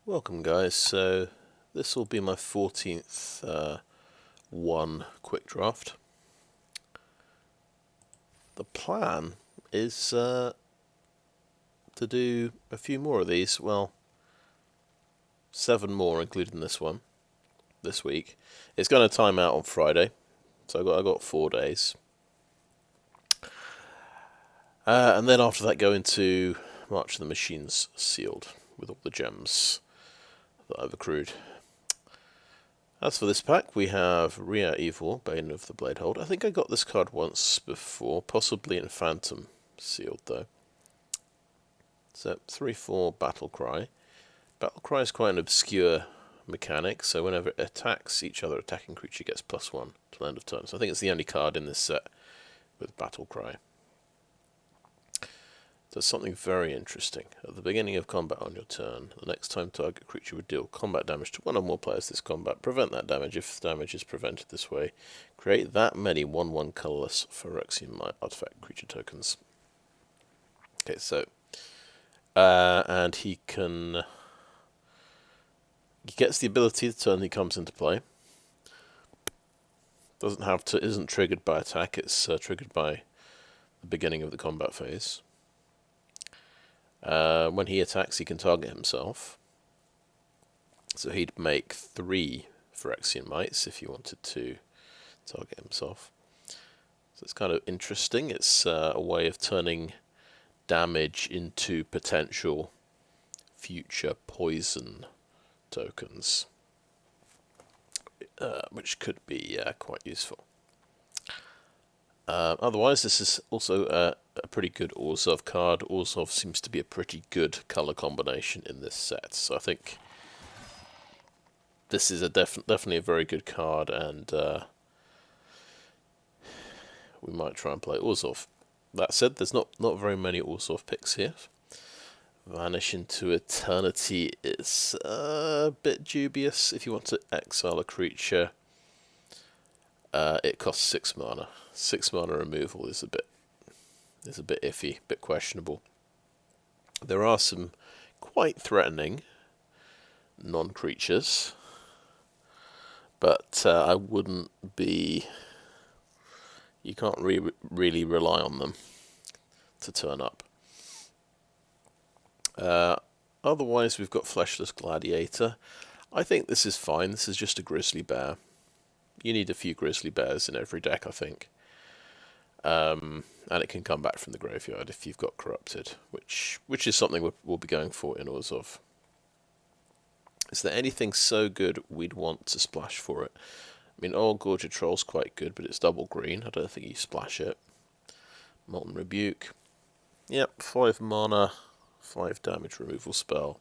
Welcome guys, so this will be my 14th one quick draft. The plan is to do a few more of these, well 7 more including this one, this week. It's going to time out on Friday, so I got 4 days. And then after that go into March of the Machines Sealed with all the gems that I've accrued. As for this pack, we have Ria Ivor, Bane of the Bladehold. I think I got this card once before, possibly in Phantom Sealed though. So 3/4 Battle Cry. Battle Cry is quite an obscure mechanic, so whenever it attacks, each other attacking creature gets +1 till end of turn. So I think it's the only card in this set with Battle Cry. Does something very interesting. At the beginning of combat on your turn, the next time target creature would deal combat damage to one or more players this combat, prevent that damage if damage is prevented this way. Create that many 1/1 colorless Phyrexian Mite artifact creature tokens. Okay, so and he gets the ability the turn he comes into play. Isn't triggered by attack, it's triggered by the beginning of the combat phase. When he attacks, he can target himself. So he'd make 3 Phyrexian Mites if he wanted to target himself. So it's kind of interesting. It's a way of turning damage into potential future poison tokens, which could be quite useful. Otherwise, this is also a pretty good Orzhov card. Orzhov seems to be a pretty good colour combination in this set, so I think this is definitely a very good card, and we might try and play Orzhov. That said, there's not very many Orzhov picks here. Vanish into Eternity is a bit dubious. If you want to exile a creature, it costs 6 mana. 6 mana removal is a bit iffy, a bit questionable. There are some quite threatening non-creatures, but I wouldn't be. You can't really rely on them to turn up. Otherwise, we've got Fleshless Gladiator. I think this is fine. This is just a Grizzly Bear. You need a few Grizzly Bears in every deck, I think. And it can come back from the graveyard if you've got Corrupted, which is something we'll be going for in Orzhov. Is there anything so good we'd want to splash for it? I mean, Old Gorger Troll's quite good, but it's double green. I don't think you splash it. Molten Rebuke. Yep, 5 mana, 5 damage removal spell.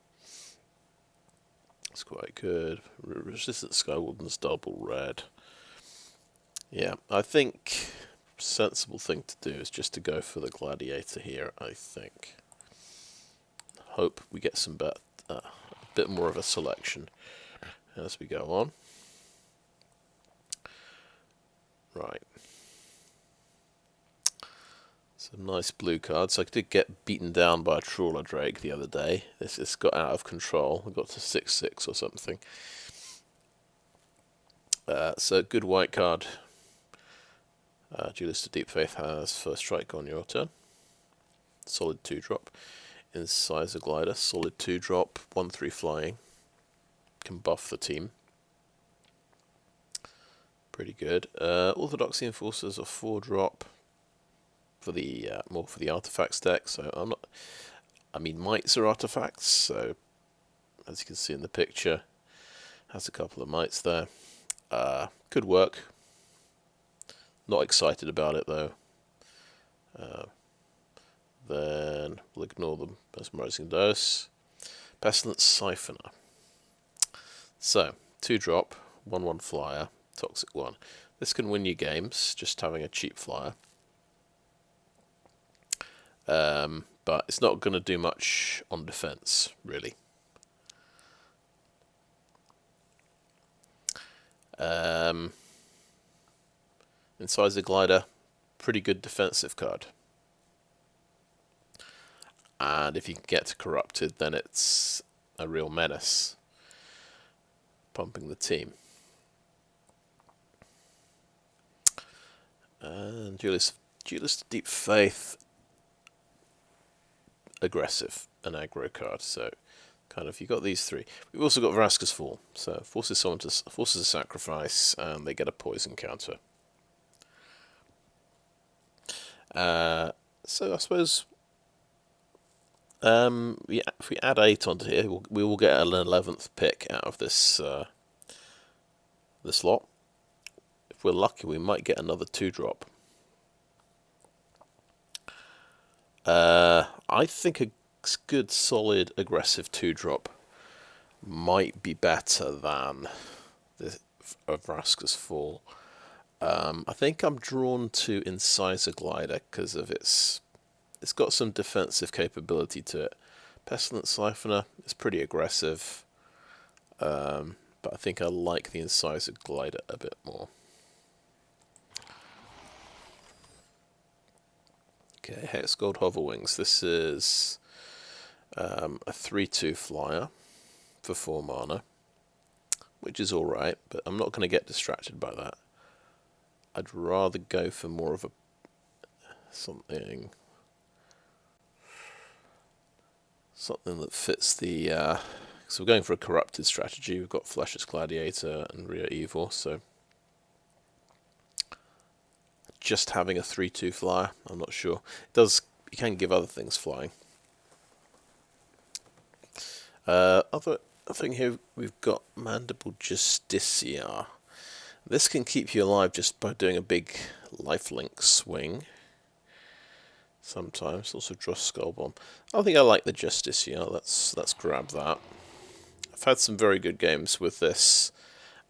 It's quite good. Resistant Skywarden's double red. Yeah, I think sensible thing to do is just to go for the Gladiator here, I think. Hope we get some a bit more of a selection as we go on. Right. Some nice blue cards. I did get beaten down by a Trawler Drake the other day. This got out of control. I got to 6/6 or something. So good white card. Duelist of Deep Faith has first strike on your turn. Solid 2-drop. Incisor Glider, solid 2-drop, 1/3 flying. Can buff the team. Pretty good. Orthodoxy Enforcers are 4-drop for the more for the artifacts deck. So I'm not. I mean, mites are artifacts. So as you can see in the picture, has a couple of mites there. Could work. Not excited about it though. Then we'll ignore them. Mesmerizing Dose. Pestilence Siphoner. So 2-drop, 1/1 flyer, toxic 1. This can win you games just having a cheap flyer. But it's not going to do much on defense, really. Incisor Glider, pretty good defensive card. And if you can get to Corrupted, then it's a real menace, pumping the team. And Duelist of Deep Faith, aggressive, an aggro card. So kind of, you got these three. We've also got Vraska's Fall, so forces a sacrifice, and they get a poison counter. So I suppose if we add 8 onto here, we will get an 11th pick out of this this lot. If we're lucky, we might get another 2-drop. I think a good, solid, aggressive 2-drop might be better than the Vraska's Fall. I think I'm drawn to Incisor Glider because of it's got some defensive capability to it. Pestilent Siphoner is pretty aggressive, but I think I like the Incisor Glider a bit more. Okay, Hex Gold Hoverwings. This is a 3/2 flyer for 4 mana, which is alright, but I'm not going to get distracted by that. I'd rather go for more of a something that fits the so we're going for a corrupted strategy. We've got Fleshless Gladiator and Ria Ivor, so just having a 3/2 flyer, I'm not sure. You can give other things flying. Other thing here, we've got Mandible Justiciar. This can keep you alive just by doing a big lifelink swing. Sometimes also draw Skull Bomb. I think I like the Justiciar. Let's grab that. I've had some very good games with this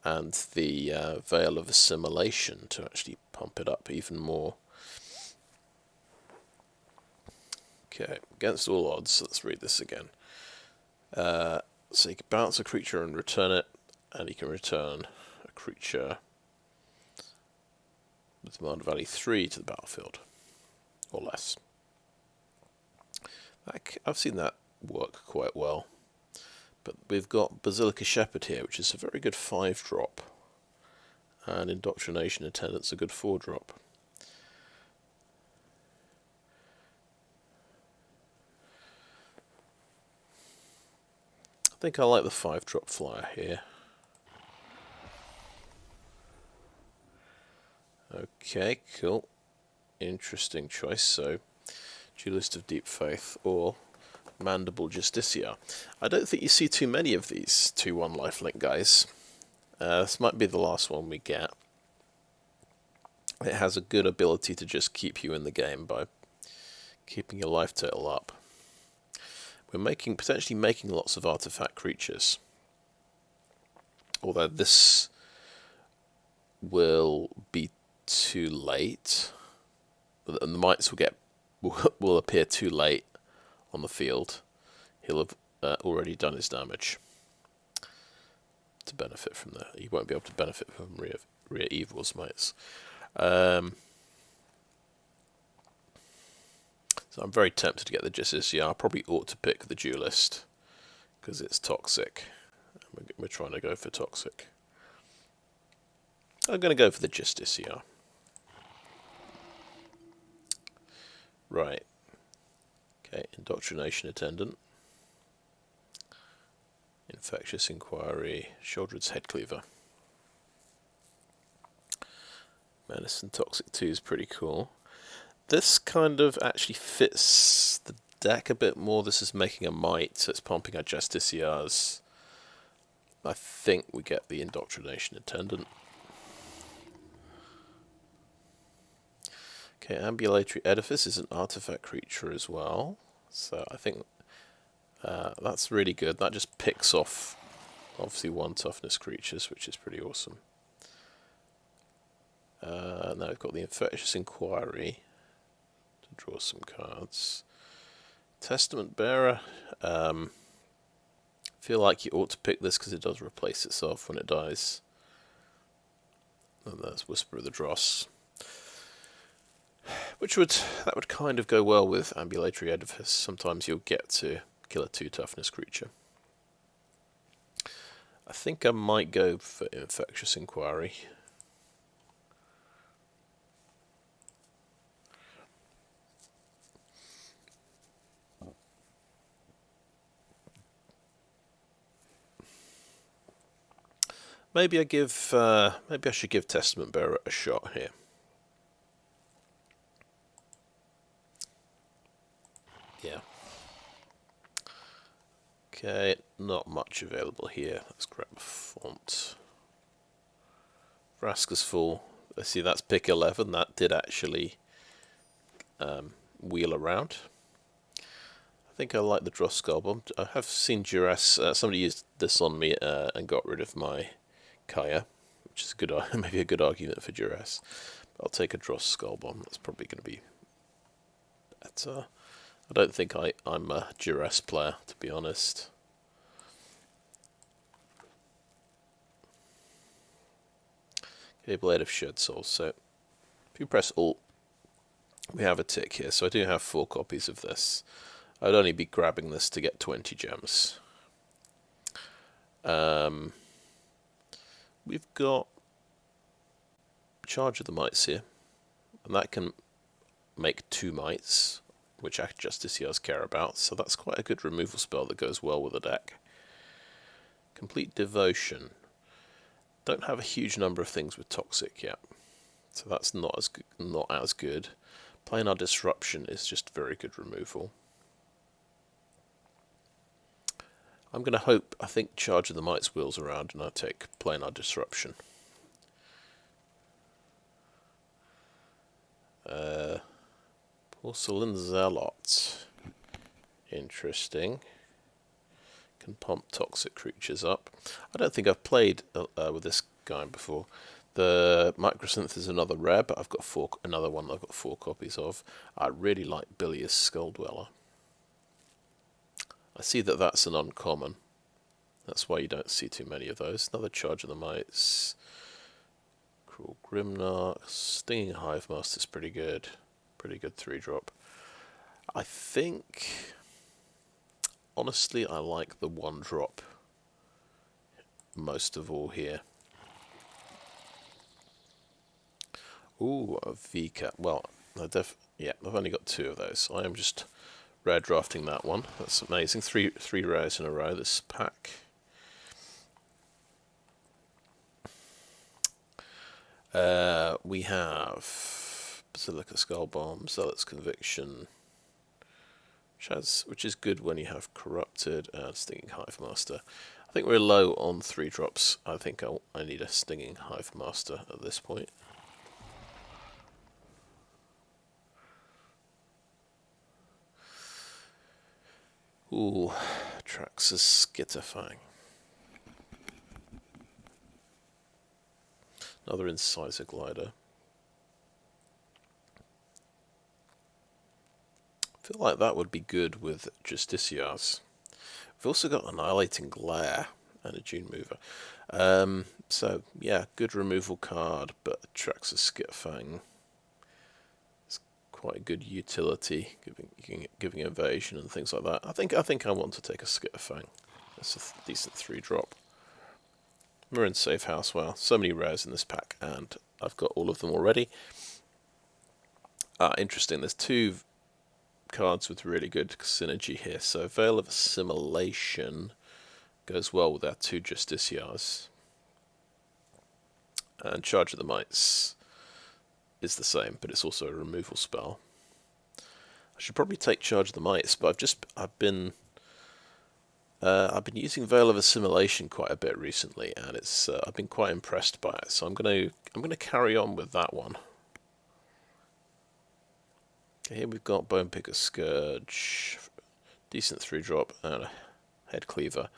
and the Veil of Assimilation to actually pump it up even more. Okay, against all odds, let's read this again. So you can bounce a creature and return it, and you can return a creature with demand value 3 to the battlefield, or less. I've seen that work quite well. But we've got Basilica Shepherd here, which is a very good 5-drop. And Indoctrination Attendant's a good 4-drop. I think I like the 5-drop flyer here. Okay, cool. Interesting choice. So, Duelist of Deep Faith or Mandible Justiciar. I don't think you see too many of these 2/1 lifelink guys. This might be the last one we get. It has a good ability to just keep you in the game by keeping your life total up. We're potentially making lots of artifact creatures. Although this will be too late. And the mites will appear too late on the field. He'll have already done his damage to benefit from that. He won't be able to benefit from Ria Ivor's mites. So I'm very tempted to get the Justiciar. I probably ought to pick the Duelist because it's toxic. We're trying to go for toxic. I'm going to go for the Justiciar. Right. Okay, Indoctrination Attendant. Infectious Inquiry. Sheoldred's Headcleaver. Menace and Toxic 2 is pretty cool. This kind of actually fits the deck a bit more. This is making a mite, so it's pumping our Justiciars. I think we get the Indoctrination Attendant. Okay, Ambulatory Edifice is an artifact creature as well. So I think that's really good. That just picks off, obviously, 1 toughness creatures, which is pretty awesome. Now we've got the Infectious Inquiry to draw some cards. Testament Bearer. Feel like you ought to pick this because it does replace itself when it dies. And that's Whisper of the Dross. That would kind of go well with Ambulatory Edifice. Sometimes you'll get to kill a 2 toughness creature. I think I might go for Infectious Inquiry. Maybe I should give Testament Bearer a shot here. Yeah. Okay, not much available here. Let's grab a font. Vraska's full. Let's see, that's pick 11. That did actually wheel around. I think I like the Dross Skullbomb. I have seen Duress. Somebody used this on me and got rid of my Kaya, which is a good, maybe a good argument for Duress. I'll take a Dross Skullbomb. That's probably going to be better. I don't think I'm a Duress player, to be honest. Okay, Blade of Shed Souls. So if you press Alt, we have a tick here. So I do have 4 copies of this. I'd only be grabbing this to get 20 gems. We've got Charge of the Mites here, and that can make 2 mites, which Justiciars care about, so that's quite a good removal spell that goes well with the deck. Complete Devotion. Don't have a huge number of things with Toxic yet, so that's not as good. Planar Disruption is just very good removal. I'm going to hope, I think Charge of the Mites wheels around and I take Planar Disruption. Porcelain Zealot. Interesting. Can pump toxic creatures up. I don't think I've played with this guy before. The Microsynth is another rare, but I've got another one I've got 4 copies of. I really like Bilious Skull Dweller. I see that that's an uncommon. That's why you don't see too many of those. Another Charge of the Mites. Cruel Grimnar. Stinging Hive Master's pretty good. Pretty good 3-drop. I think, honestly, I like the 1-drop most of all here. Ooh, a VCAT. Well, yeah, I've only got 2 of those. I am just rare drafting that one. That's amazing. Three rares in a row this pack. We have Basilica Skullbomb, Zealot's Conviction, which is good when you have Corrupted and Stinging Hive Master. I think we're low on 3-drops. I think I need a Stinging Hive Master at this point. Ooh, Traxxas Skitterfang. Another Incisor Glider. I feel like that would be good with Justiciars. We've also got Annihilating Glare and a June Mover. So, yeah, good removal card, but Traxxas Skitterfang is quite good utility, giving evasion and things like that. I think I want to take a Skitterfang. That's a decent 3-drop. We're in Safe House. Well, so many rares in this pack, and I've got all of them already. Interesting, there's 2 cards with really good synergy here. So Veil of Assimilation goes well with our 2 Justiciars. And Charge of the Mites is the same, but it's also a removal spell. I should probably take Charge of the Mites, but I've been using Veil of Assimilation quite a bit recently, and I've been quite impressed by it. So I'm gonna carry on with that one. Okay, here we've got Bonepicker Scourge, decent 3-drop, and a headcleaver.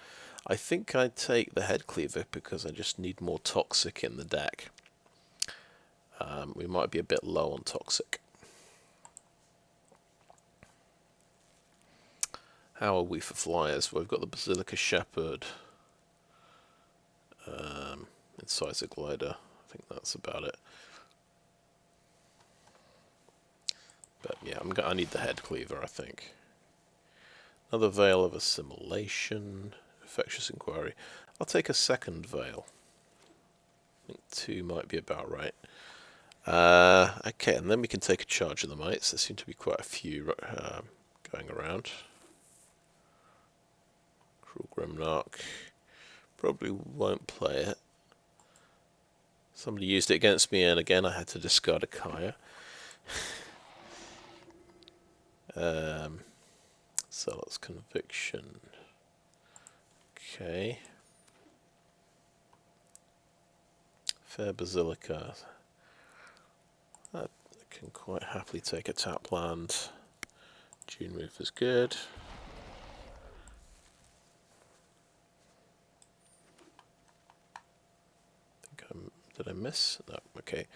I think I'd take the headcleaver because I just need more toxic in the deck. We might be a bit low on toxic. How are we for flyers? Well, we've got the Basilica Shepherd, Incisor Glider. I think that's about it. But yeah, I need the headcleaver, I think. Another Veil of Assimilation. Infectious Inquiry. I'll take a second Veil. I think 2 might be about right. Okay, and then we can take a charge of the mites. There seem to be quite a few going around. Cruel Grimnark. Probably won't play it. Somebody used it against me, and again I had to discard a Kaya. Zealot's Conviction. Okay. Fair Basilica. I can quite happily take a tap land. June Roof is good. Did I miss? No, okay.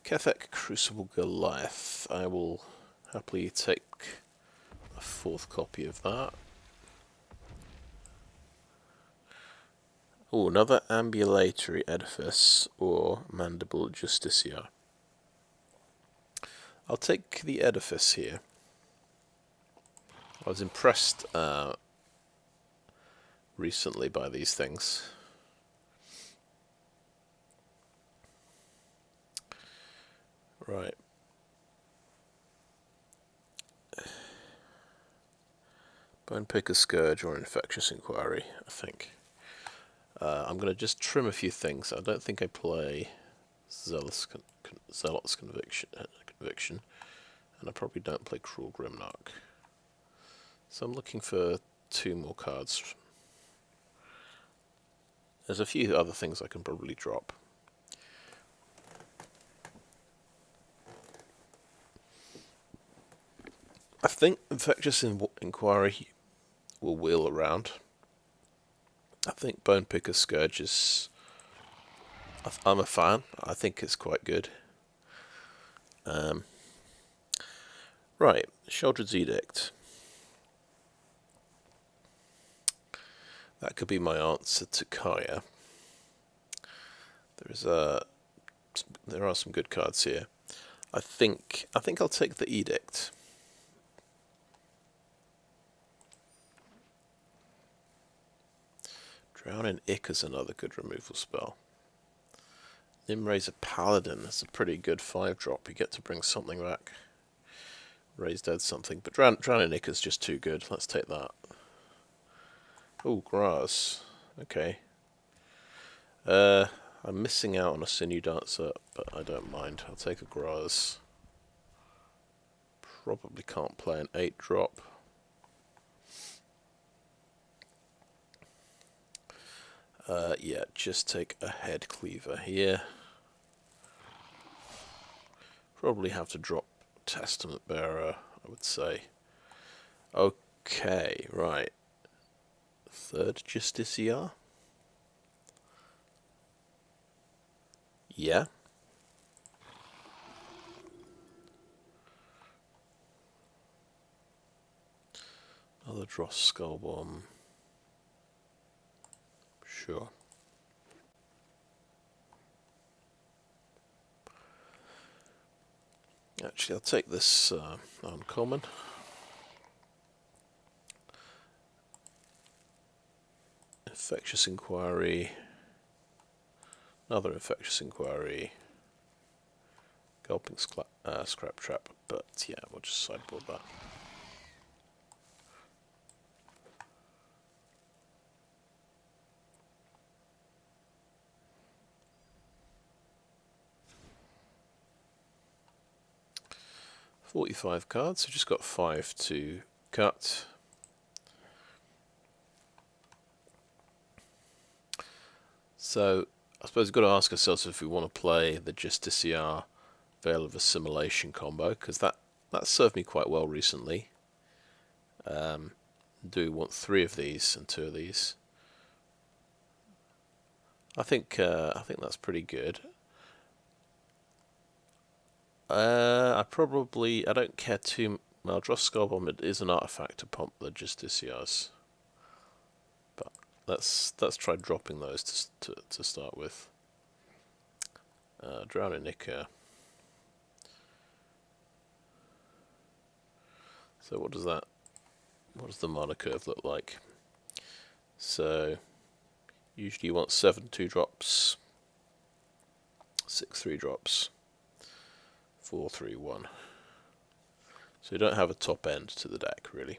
Kethek Crucible Goliath. I will happily take a 4th copy of that. Oh, another Ambulatory Edifice or Mandible Justiciar. I'll take the Edifice here. I was impressed recently by these things. Right. Bone Picker Scourge or Infectious Inquiry, I think. I'm going to just trim a few things. I don't think I play Zealot's Conviction, and I probably don't play Cruel Grimnark. So I'm looking for 2 more cards. There's a few other things I can probably drop. I think Infectious Inquiry will wheel around. I think Bone Picker Scourge is... I'm a fan. I think it's quite good. Right, Sheoldred's Edict. That could be my answer to Kaya. There are some good cards here. I think I'll take the Edict. Drowning Ick is another good removal spell. Nimraiser Paladin, that's a pretty good 5-drop. You get to bring something back. Raise Dead something. But Drowning Ick is just too good. Let's take that. Oh, Grass. Okay. I'm missing out on a Sinew Dancer, but I don't mind. I'll take a Grass. Probably can't play an 8-drop. Yeah, just take a headcleaver here. Probably have to drop Testament Bearer, I would say. Okay, right. 3rd Justiciar? Yeah. Another Dross Skull Bomb. Sure. Actually, I'll take this uncommon. Infectious Inquiry. Another Infectious Inquiry. Gulping Scrap Trap. But yeah, we'll just sideboard that. .45 cards, so just got 5 to cut. So I suppose we've got to ask ourselves if we want to play the Justiciar Veil of Assimilation combo, because that's served me quite well recently. Do we want 3 of these and 2 of these? I think that's pretty good. I don't care too. Well, Dross Skullbomb, it is an artifact to pump the Justiciars, but let's try dropping those to start with. Drowning Icker. So what does the mana curve look like? So usually you want 7 2-drops, 6 3-drops, 4 3 1. So you don't have a top end to the deck really.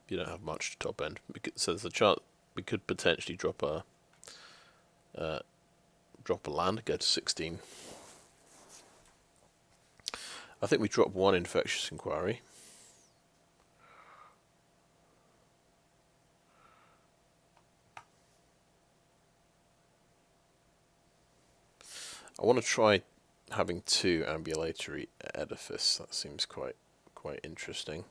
You don't have much to top end. So there's a chance we could potentially drop a land, go to 16. I think we drop 1 Infectious Inquiry. I want to try having 2 Ambulatory Edifice. That seems quite interesting.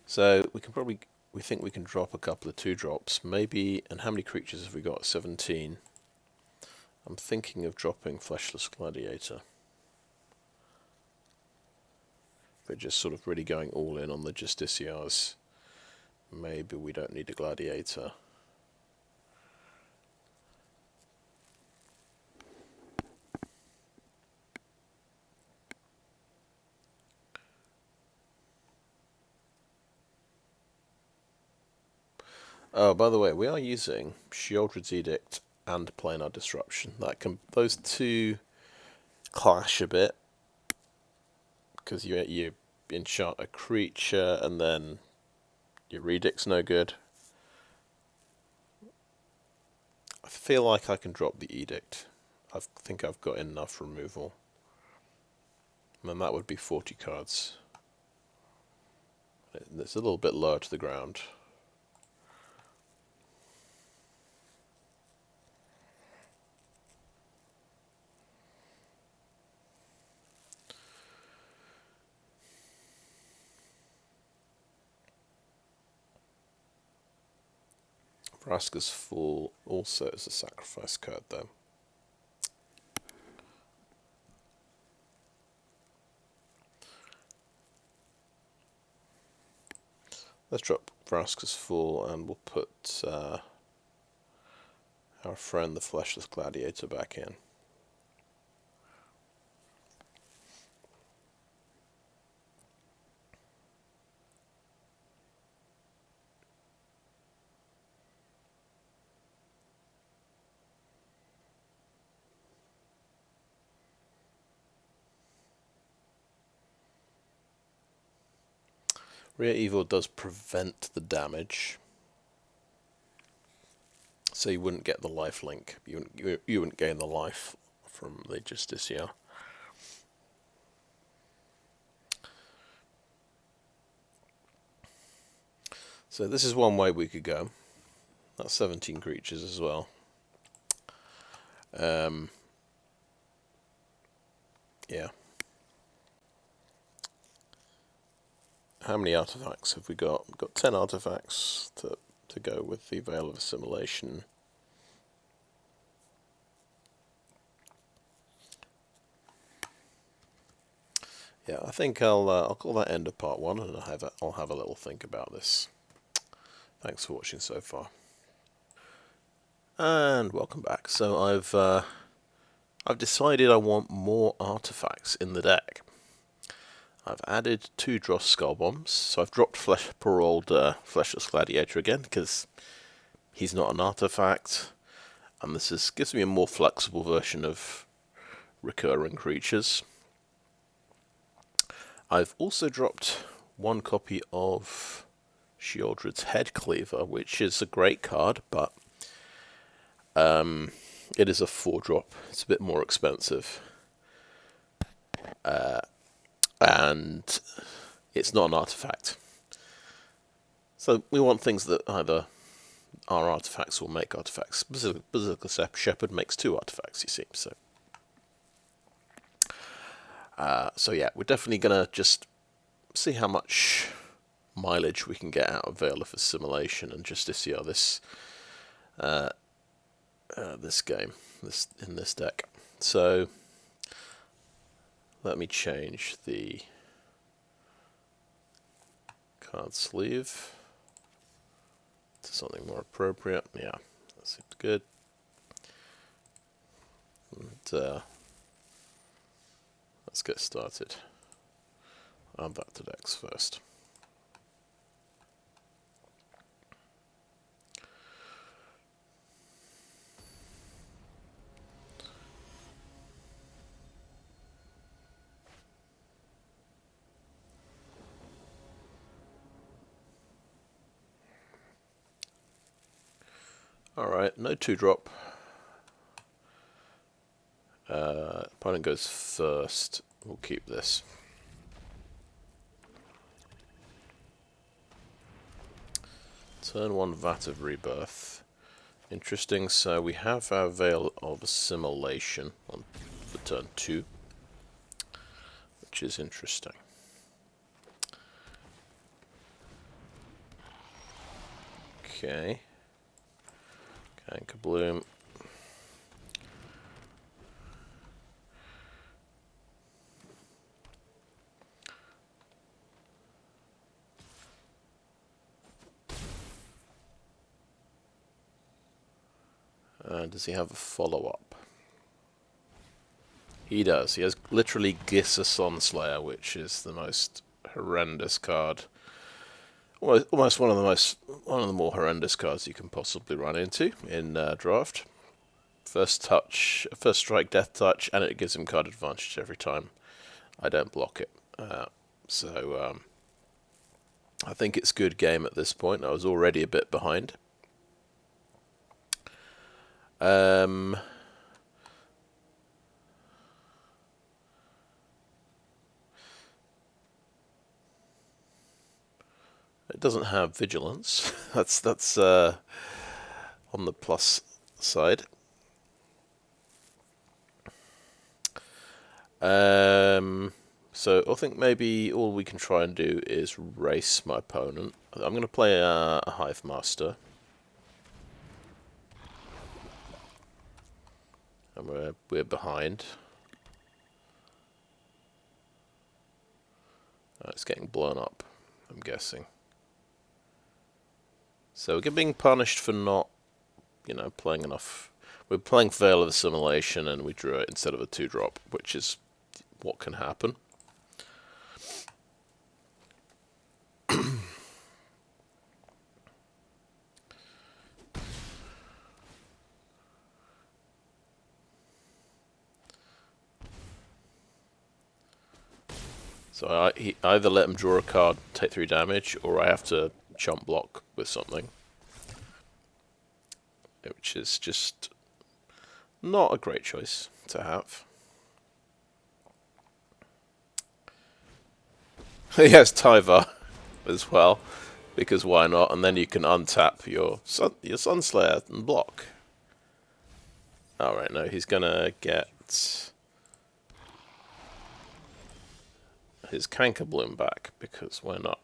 So we think we can drop a couple of 2-drops, maybe. And how many creatures have we got? 17. I'm thinking of dropping Fleshless Gladiator. We're just sort of really going all in on the Justiciars. Maybe we don't need a Gladiator. Oh, by the way, we are using Sheoldred's Edict and Planar Disruption. Those two clash a bit because you enchant a creature and then your Edict's no good. I feel like I can drop the Edict. I think I've got enough removal. And that would be 40 cards. It's a little bit lower to the ground. Vraska's Fall also is a sacrifice card though. Let's drop Vraska's Fall and we'll put our friend the Fleshless Gladiator back in. Ria Ivor does prevent the damage, so you wouldn't get the life link. You wouldn't gain the life from the Justiciar. So this is one way we could go. That's 17 creatures as well. Yeah. How many artifacts have we got? We've got 10 artifacts to go with the Veil of Assimilation. Yeah, I think I'll call that end of part 1, and I'll have a little think about this. Thanks for watching so far. And welcome back. So I've decided I want more artifacts in the deck. I've added 2 Dross Skull Bombs, so I've dropped poor old Fleshless Gladiator again because he's not an artifact, and this gives me a more flexible version of recurring creatures. I've also dropped 1 copy of Sheoldred's Headcleaver, which is a great card, but it is a 4-drop. It's a bit more expensive. And it's not an artifact. So we want things that either are artifacts or make artifacts. Basilica Shepherd makes 2 artifacts, you see. So yeah, we're definitely going to just see how much mileage we can get out of Veil of Assimilation and Justiciar this game, in this deck. So let me change the card sleeve to something more appropriate. Yeah, that seems good. let's get started. Add that to decks first. Alright, no 2-drop. Opponent goes first. We'll keep this. Turn 1 Vat of Rebirth. Interesting, so we have our Veil of Assimilation on for turn 2, which is interesting. Okay. Kabloom. Does he have a follow-up? He does. He has literally Glissa Sunslayer, which is the most horrendous card. Almost one of the more horrendous cards you can possibly run into in draft. First strike, death touch, and it gives him card advantage every time. I don't block it, so I think it's good game at this point. I was already a bit behind. It doesn't have vigilance. that's on the plus side. So I think maybe all we can try and do is race my opponent. I'm going to play a Hive Master. And we're behind. It's getting blown up, I'm guessing. So we're being punished for not, playing enough. We're playing Veil of Assimilation and we drew it instead of a 2-drop, which is what can happen. So I either let him draw a card, take 3 damage, or I have to chump block with something. Which is just not a great choice to have. He has Tyvar as well, because why not? And then you can untap your Sunslayer and block. Alright, no, he's gonna get his Cankerbloom back, because why not?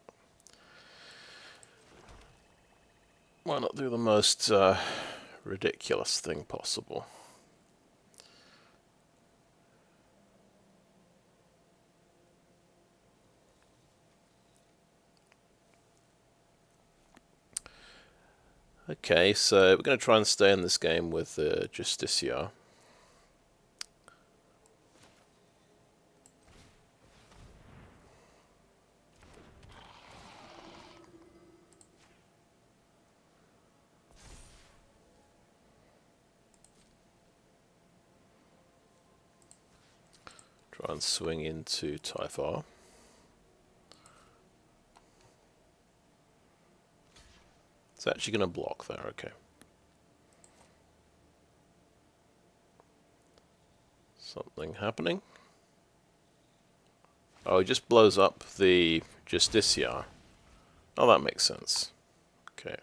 Why not do the most ridiculous thing possible? Okay, so we're going to try and stay in this game with Justiciar. Try and swing into Tyvar. It's actually going to block there, okay. Something happening. Oh, he just blows up the Justiciar. Oh, that makes sense. Okay.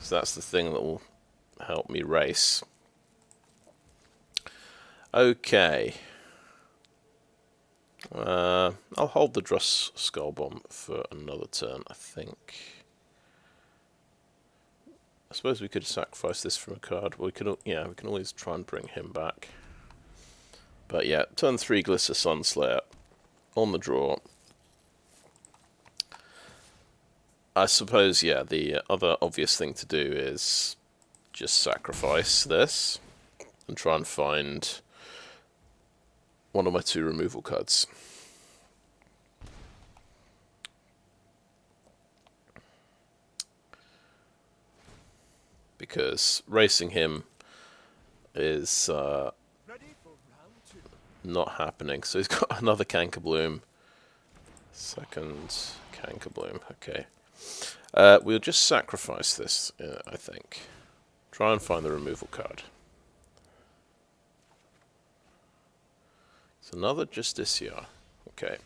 So that's the thing that will help me race. Okay. I'll hold the Dross Skullbomb for another turn, I think. I suppose we could sacrifice this from a card. We can always try and bring him back. But yeah, turn 3 Glissa Sunslayer on the draw. I suppose, yeah, the other obvious thing to do is just sacrifice this and try and find one of my 2 removal cards. Because racing him is not happening. So he's got another Cankerbloom. Second Cankerbloom, okay. We'll just sacrifice this, I think. Try and find the removal card. It's another Justiciar. Okay.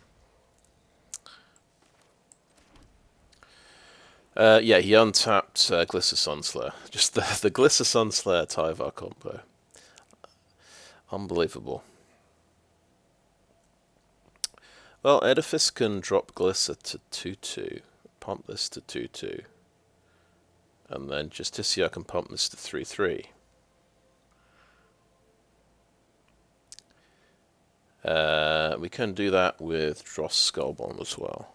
Yeah, he untapped Glissa Sunslayer. Just the Glissa Sunslayer Tyvar combo. Unbelievable. Well, Edifice can drop Glissa to 2-2. Pump this to 2-2. And then Justiciar can pump this to 3-3. We can do that with Dross Skullbomb as well.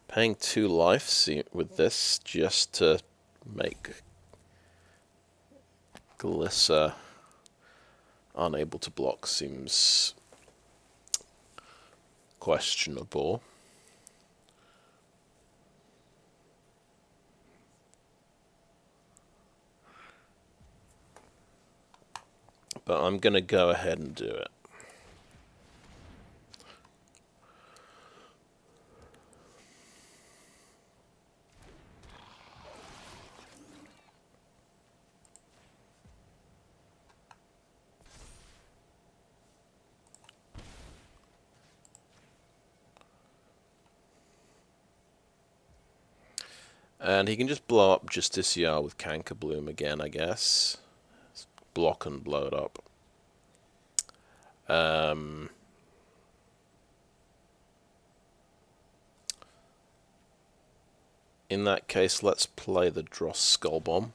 Paying 2 life with this just to make Glissa unable to block seems questionable. But I'm going to go ahead and do it. And he can just blow up Justiciar with Cankerbloom again, I guess. Block and blow it up. In that case, let's play the Dross Skullbomb.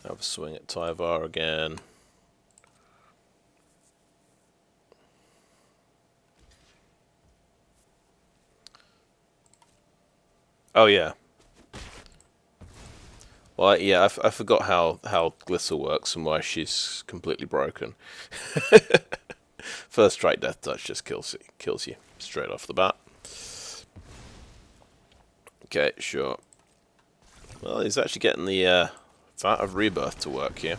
Have a swing at Tyvar again. Oh yeah. Well, yeah, I forgot how Glissa works and why she's completely broken. First strike Death Touch just kills you straight off the bat. Okay, sure. Well, he's actually getting the Vat of Rebirth to work here.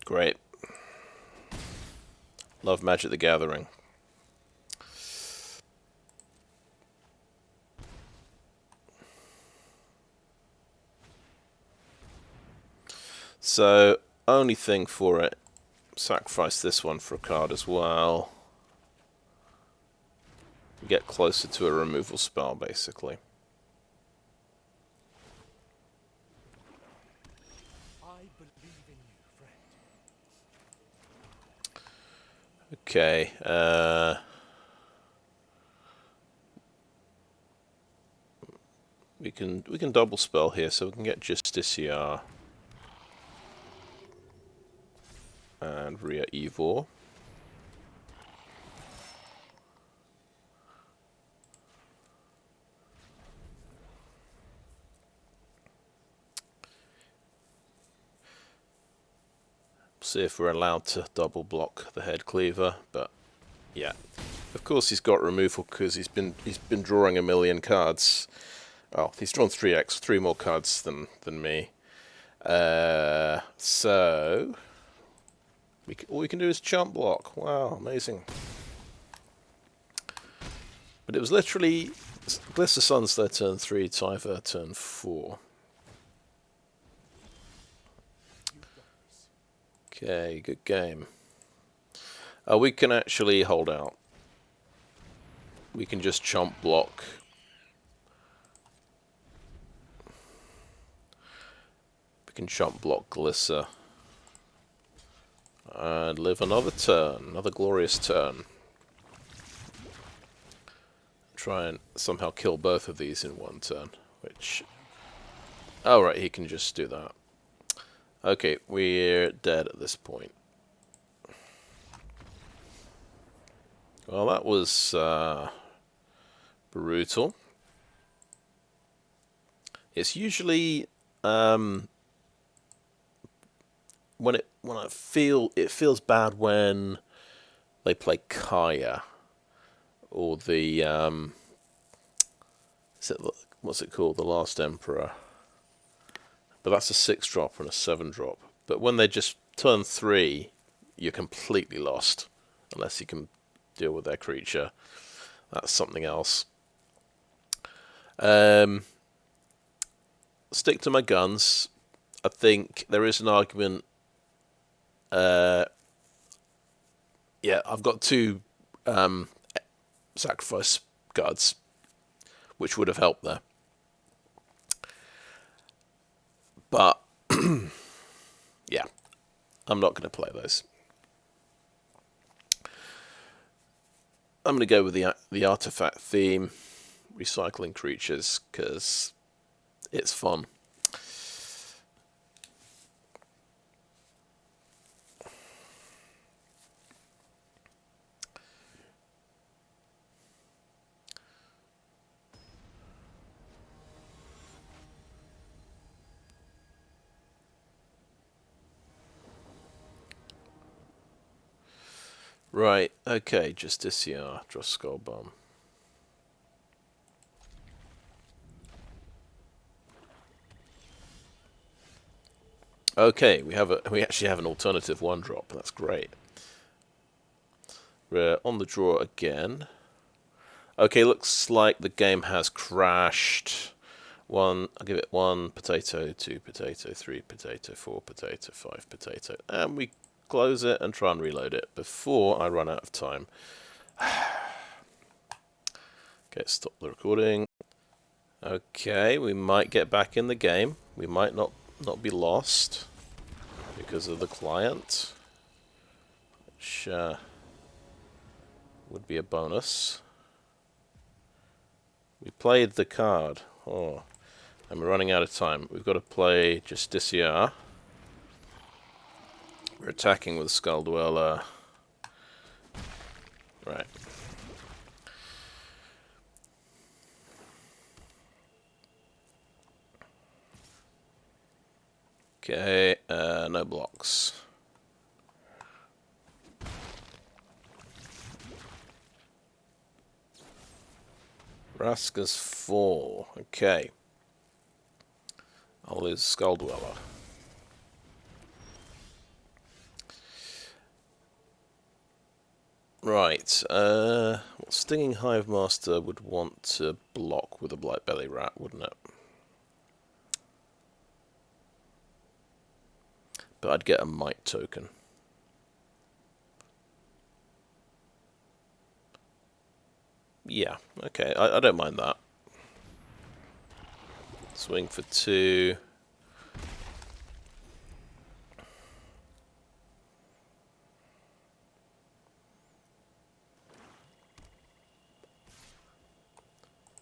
Great. Love Magic the Gathering. So, only thing for it, sacrifice this one for a card as well. Get closer to a removal spell, basically. Okay, we can double spell here, so we can get Justiciar and Ria Ivor. See if we're allowed to double block the headcleaver, but yeah, of course he's got removal because he's been drawing a million cards. Oh, he's drawn 3 more cards than me. So all we can do is chump block. Wow, amazing. But it was literally Glissa Sunslayer turn 3, Tyvar turn 4. Okay, good game. We can actually hold out. We can just chomp block. can chump block Glissa. And live another turn, another glorious turn. Try and somehow kill both of these in one turn, which... Oh right, he can just do that. Okay, we're dead at this point. Well, that was brutal. It's usually when I feel it feels bad when they play Kaya or the what's it called, the Last Emperor. But that's a 6-drop and a 7-drop. But when they just turn 3, you're completely lost unless you can deal with their creature. That's something else. Stick to my guns. I think there is an argument. Yeah, I've got 2 sacrifice guards, which would have helped there. But yeah, I'm not going to play those. I'm going to go with the artifact theme, recycling creatures, because it's fun. Right, okay, Justiciar, draw Skull Bomb. Okay, we actually have an alternative 1-drop. That's great. We're on the draw again. Okay, looks like the game has crashed. I'll give it 1 potato, 2 potato, 3 potato, 4 potato, 5 potato, and we close it and try and reload it before I run out of time. Okay, stop the recording. Okay, we might get back in the game. We might not be lost because of the client, which would be a bonus. We played the card. Oh, and we're running out of time. We've got to play Justiciar. We're attacking with Skull Dweller. Right. Okay, no blocks. Rasca's 4. Okay. I'll lose Skull Dweller. Right. Well, Stinging Hive Master would want to block with a Blight Belly Rat, wouldn't it? But I'd get a Mite token. Yeah, okay, I don't mind that. Swing for 2.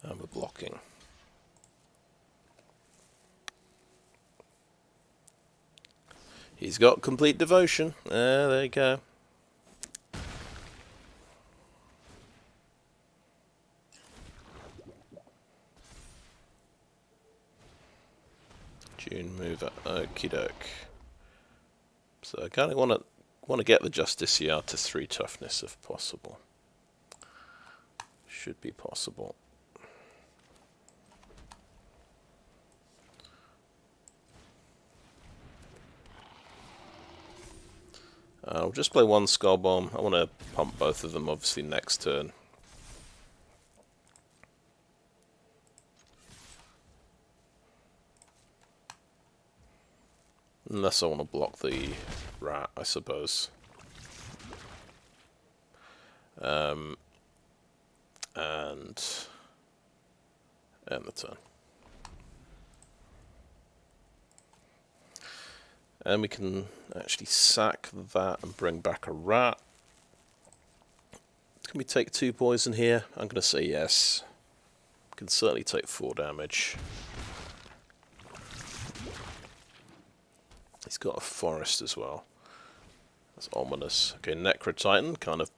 And we're blocking. He's got complete devotion. There you go. June mover. Okie doke. So I kind of want to get the Justiciar to 3 toughness if possible. Should be possible. I'll just play 1 Skull Bomb. I want to pump both of them obviously next turn. Unless I want to block the rat, I suppose. And end the turn. And we can actually sack that and bring back a rat. Can we take 2 poison here? I'm going to say yes. Can certainly take 4 damage. He's got a forest as well. That's ominous. Okay, Necrotitan kind of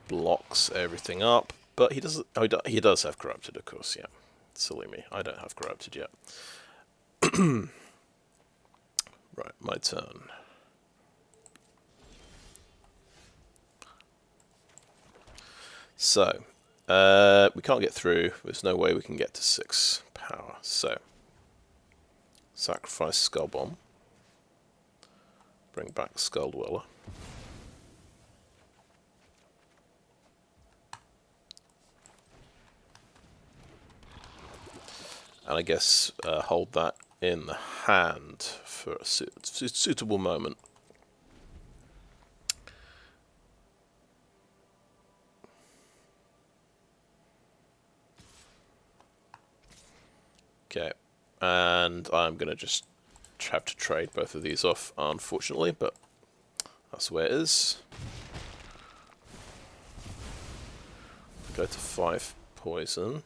blocks everything up, but he doesn't. Oh, he does have corrupted, of course. Yeah, silly me. I don't have corrupted yet. Right, my turn. So, we can't get through. There's no way we can get to 6 power. So, sacrifice Skull Bomb. Bring back Skull Dweller. And I guess hold that in the hand for a suitable moment. Okay, and I'm going to just have to trade both of these off, unfortunately, but that's the way it is. Go to 5 poison.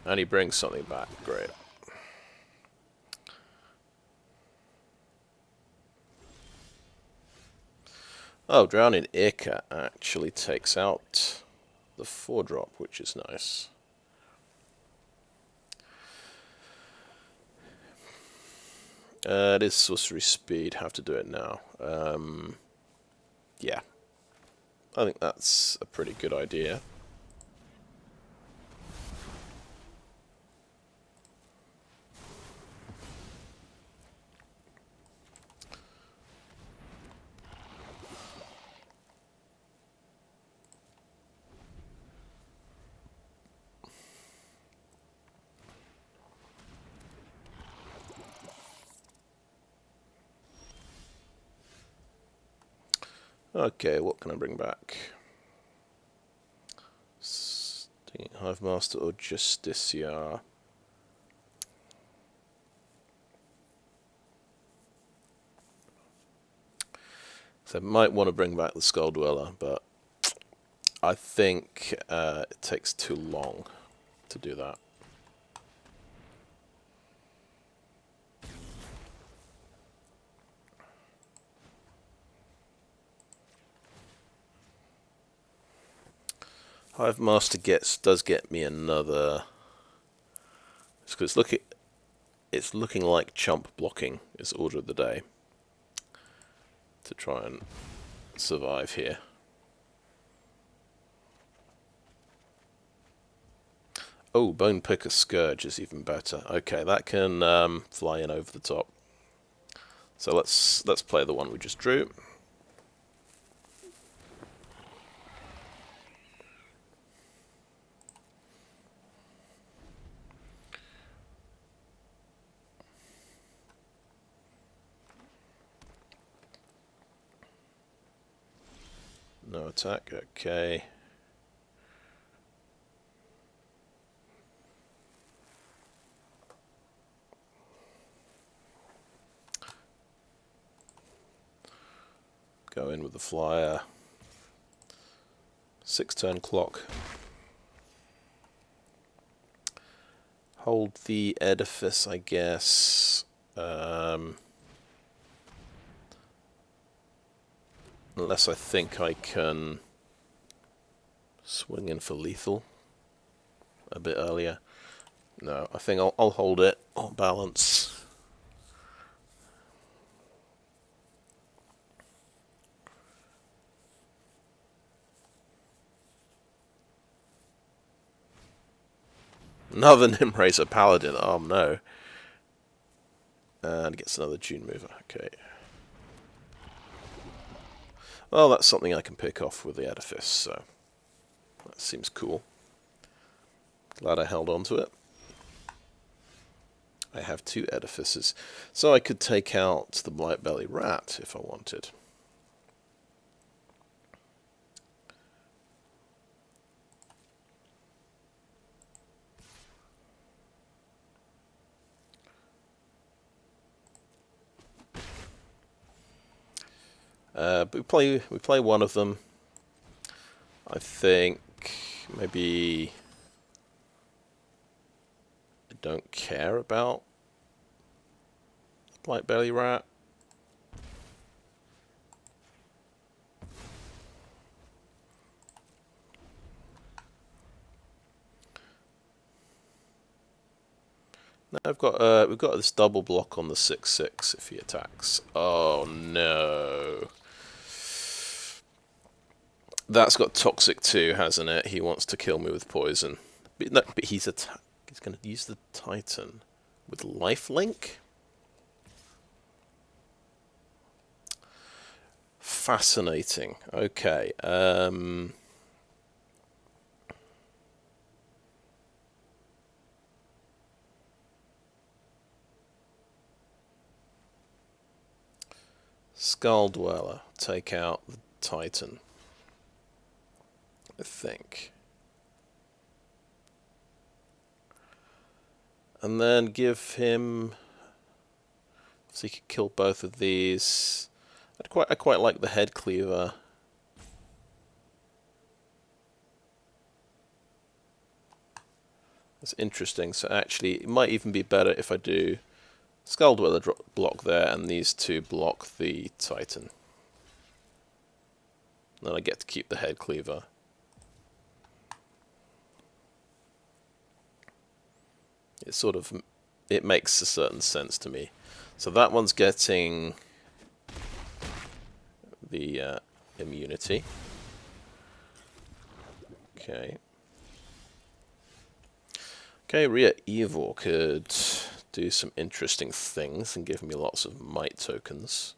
And he brings something back. Great. Oh, Drowning Earcat actually takes out the 4-drop, which is nice. It is sorcery speed. Have to do it now. Yeah. I think that's a pretty good idea. Okay, what can I bring back? Stinging Hive Master or Justiciar? So I might want to bring back the Skull Dweller, but I think it takes too long to do that. Hive Master does get me another. Because it's looking like chump blocking is order of the day to try and survive here. Oh, Bone Picker Scourge is even better. Okay, that can fly in over the top. So let's play the one we just drew. No attack, okay. Go in with the flyer. 6-turn clock. Hold the edifice, I guess. Unless I think I can swing in for lethal a bit earlier. No, I think I'll hold it on balance. Another Nimrazer Paladin, oh no. And gets another June mover, okay. Well, that's something I can pick off with the edifice, so that seems cool. Glad I held on to it. I have 2 edifices, so I could take out the Blightbelly Rat if I wanted. But we play one of them. I think maybe I don't care about Blight Belly Rat. Now we've got this double block on the 6/6 if he attacks. Oh no. That's got toxic too, hasn't it? He wants to kill me with poison. But, no, but he's going to use the Titan with lifelink? Fascinating. Okay. Skull Dweller. Take out the Titan. I think. And then give him... So he could kill both of these. I quite like the headcleaver. That's interesting. So actually, it might even be better if I do Skull Dweller block there, and these two block the Titan. Then I get to keep the headcleaver. It makes a certain sense to me. So that one's getting the immunity. Okay. Okay, Ria Ivor could do some interesting things and give me lots of mite tokens.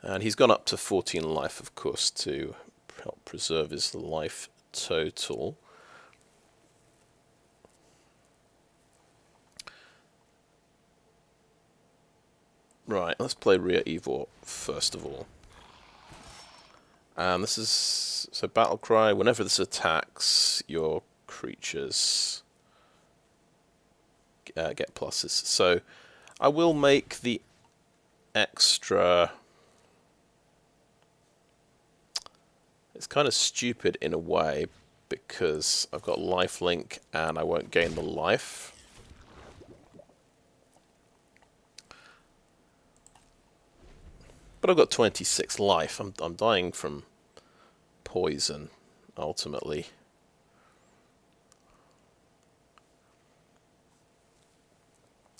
And he's gone up to 14 life, of course, to help preserve his life total. Right, let's play Ria Ivor first of all. And this is... So Battle Cry, whenever this attacks, your creatures get pluses. So I will make the extra... It's kind of stupid in a way, because I've got lifelink and I won't gain the life. But I've got 26 life. I'm dying from poison, ultimately.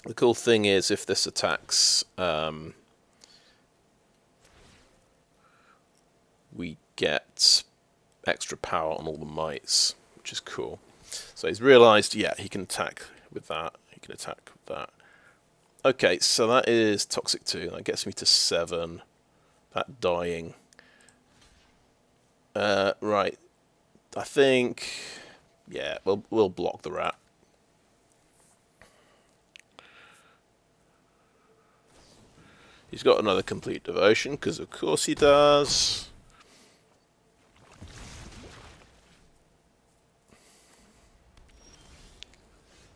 The cool thing is, if this attacks, we get extra power on all the mites, which is cool. So he's realised, yeah, he can attack with that. He can attack with that. Okay, so that is Toxic 2. That gets me to 7. That dying. Right. I think... Yeah, we'll block the rat. He's got another complete devotion, because of course he does.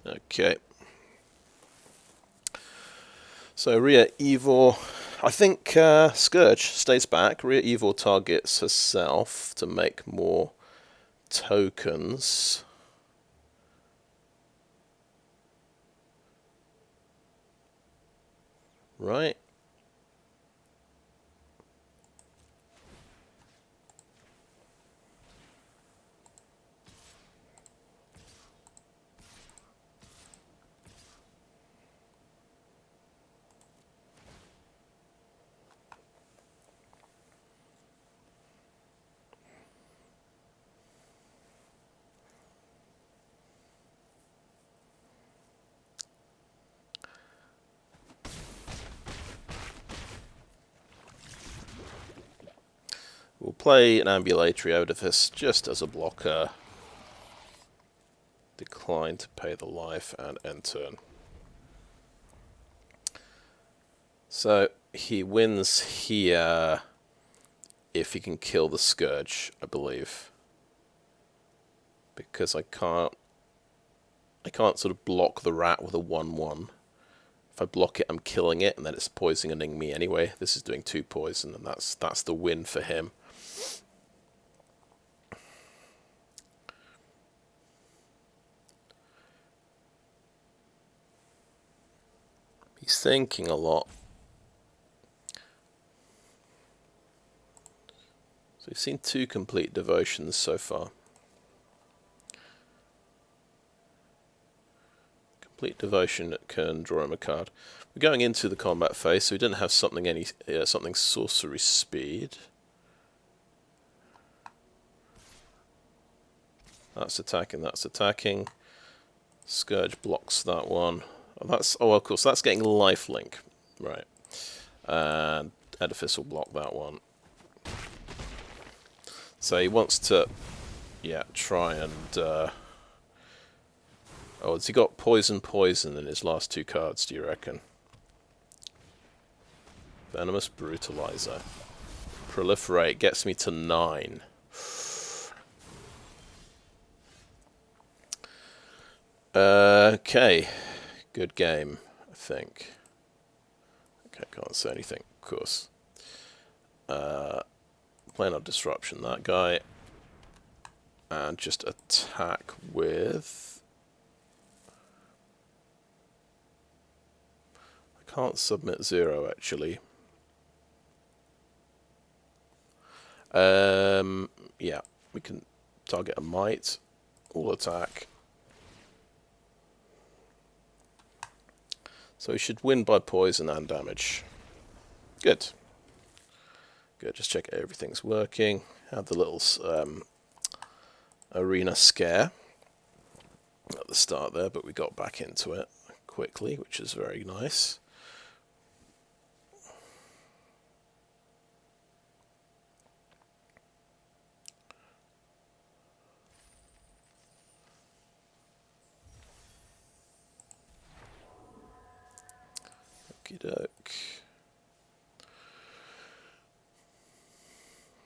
Okay. So Ria Ivor... I think Scourge stays back. Ria Ivor targets herself to make more tokens. Right. We'll play an Ambulatory Edifice just as a blocker. Decline to pay the life and end turn. So he wins here if he can kill the Scourge, I believe. Because I can't I can't sort of block the rat with a 1/1. If I block it, I'm killing it, and then it's poisoning me anyway. This is doing 2 poison, and that's the win for him. He's thinking a lot. So we've seen 2 complete devotions so far. Complete devotion can draw him a card. We're going into the combat phase, so we didn't have something sorcery speed. That's attacking. That's attacking. Scourge blocks that one. Oh, of course, that's getting lifelink, right? And Edifice will block that one. So he wants to, yeah, try and. Oh, has he got poison in his last 2 cards? Do you reckon? Venomous Brutalizer. Proliferate gets me to 9. Okay, good game, I think. Okay, can't say anything, of course. Planar Disruption, that guy. And just attack with... I can't submit 0, actually. Yeah, we can target a mite. All attack. So we should win by poison and damage. Good. Good, just check everything's working. Had the little arena scare at the start there, but we got back into it quickly, which is very nice. Okie doke.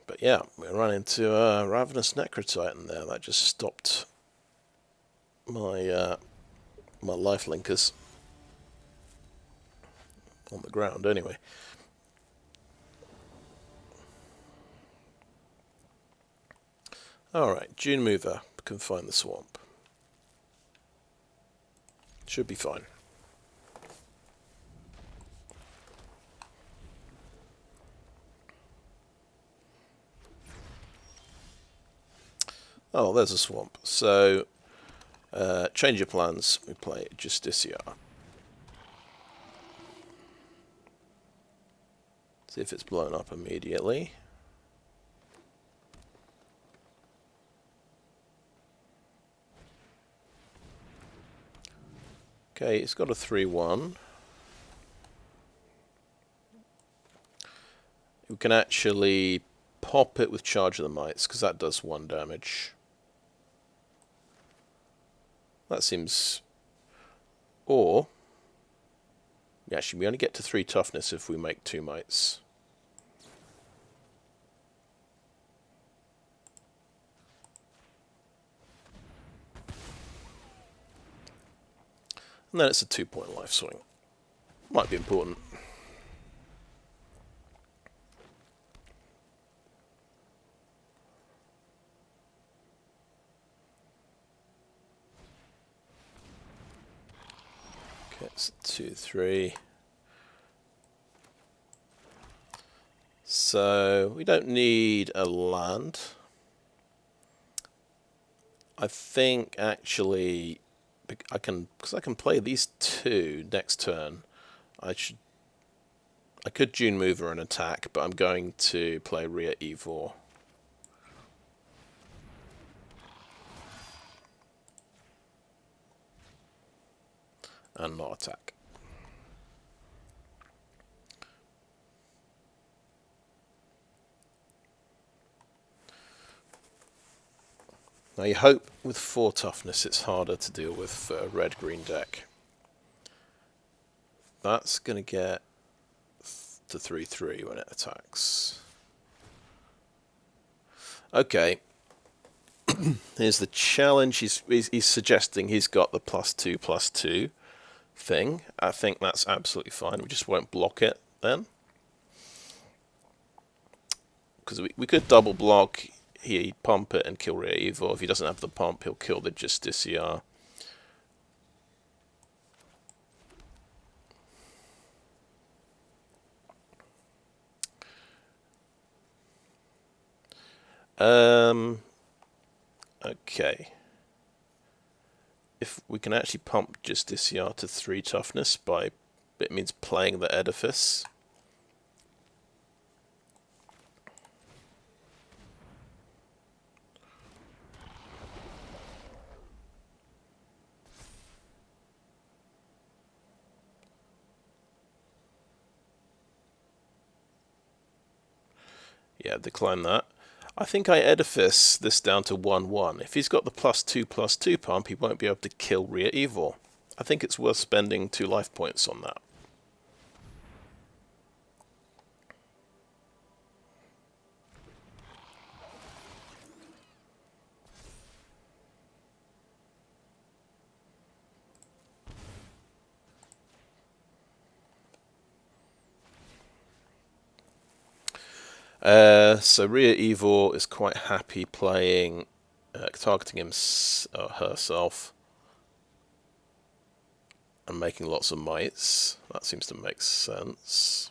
But yeah, we ran into a Ravenous Necrotitan there. That just stopped my my life linkers on the ground anyway. Alright, June Mover can find the swamp. Should be fine. Oh, there's a swamp. So, change your plans. We play Justiciar. See if it's blown up immediately. Okay, it's got a 3/1. We can actually pop it with Charge of the Mites, because that does 1 damage. That seems... Or... Actually, we only get to 3 toughness if we make 2 mites. And then it's a 2-point life swing. Might be important. Okay, it's a 2/3. So we don't need a land. I think actually because I can play these 2 next turn. I could June Mover and attack, but I'm going to play Ria Ivor. And not attack. Now you hope with 4 toughness it's harder to deal with for a red-green deck. That's going to get to 3/3 when it attacks. Okay. Here's the challenge. He's suggesting he's got the +2/+2 thing. I think that's absolutely fine. We just won't block it then. Because we could double block. He'd pump it and kill Ria Ivor. If he doesn't have the pump, he'll kill the Justiciar. Okay. If we can actually pump Justiciar to 3 toughness by, it means playing the edifice. Yeah, decline that. I think I edifice this down to 1/1. If he's got the +2/+2 pump, he won't be able to kill Ria Ivor. I think it's worth spending 2 life points on that. So Ria Ivor is quite happy playing, targeting herself and making lots of mites. That seems to make sense.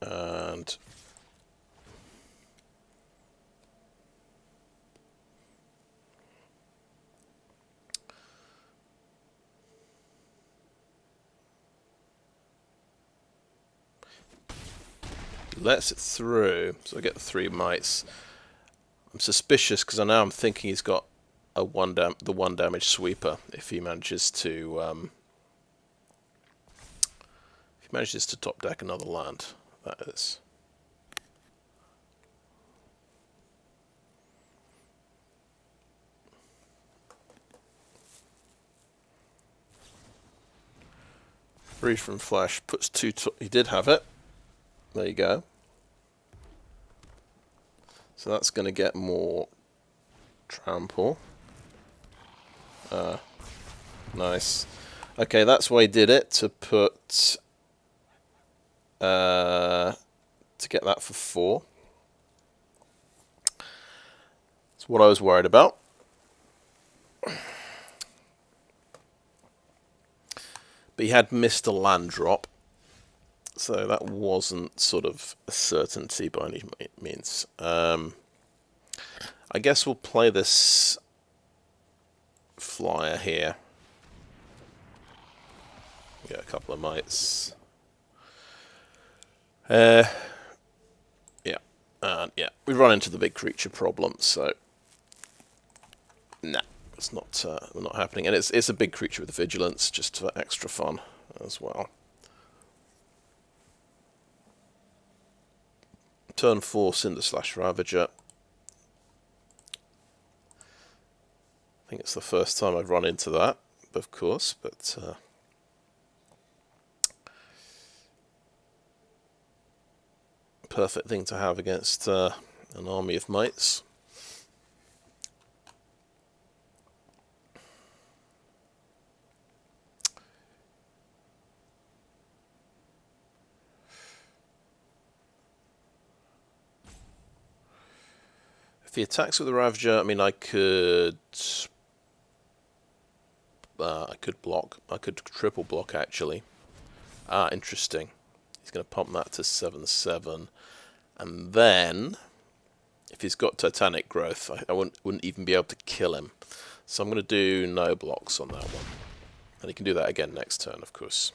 And lets it through, so I get the 3 mites. I'm suspicious because now I'm thinking he's got the 1 damage sweeper if he manages to top deck another land. That is. Breed from Flesh puts 2. He did have it. There you go. So that's going to get more trample. Nice. Okay, that's why he did it, to put to get that for 4. That's what I was worried about. But he had missed a land drop, so that wasn't sort of a certainty by any means. I guess we'll play this flyer here. Get a couple of mites. Yeah, and yeah, we run into the big creature problem, so nah, it's not happening. And it's a big creature with vigilance, just for extra fun as well. Turn 4, Cinder/Ravager. I think it's the first time I've run into that, of course, but perfect thing to have against an army of mites. If he attacks with the Ravager, I mean, I could block. I could triple block, actually. Ah, interesting. He's going to pump that to 7/7. And then, if he's got Titanic Growth, I wouldn't even be able to kill him. So I'm going to do no blocks on that one. And he can do that again next turn, of course.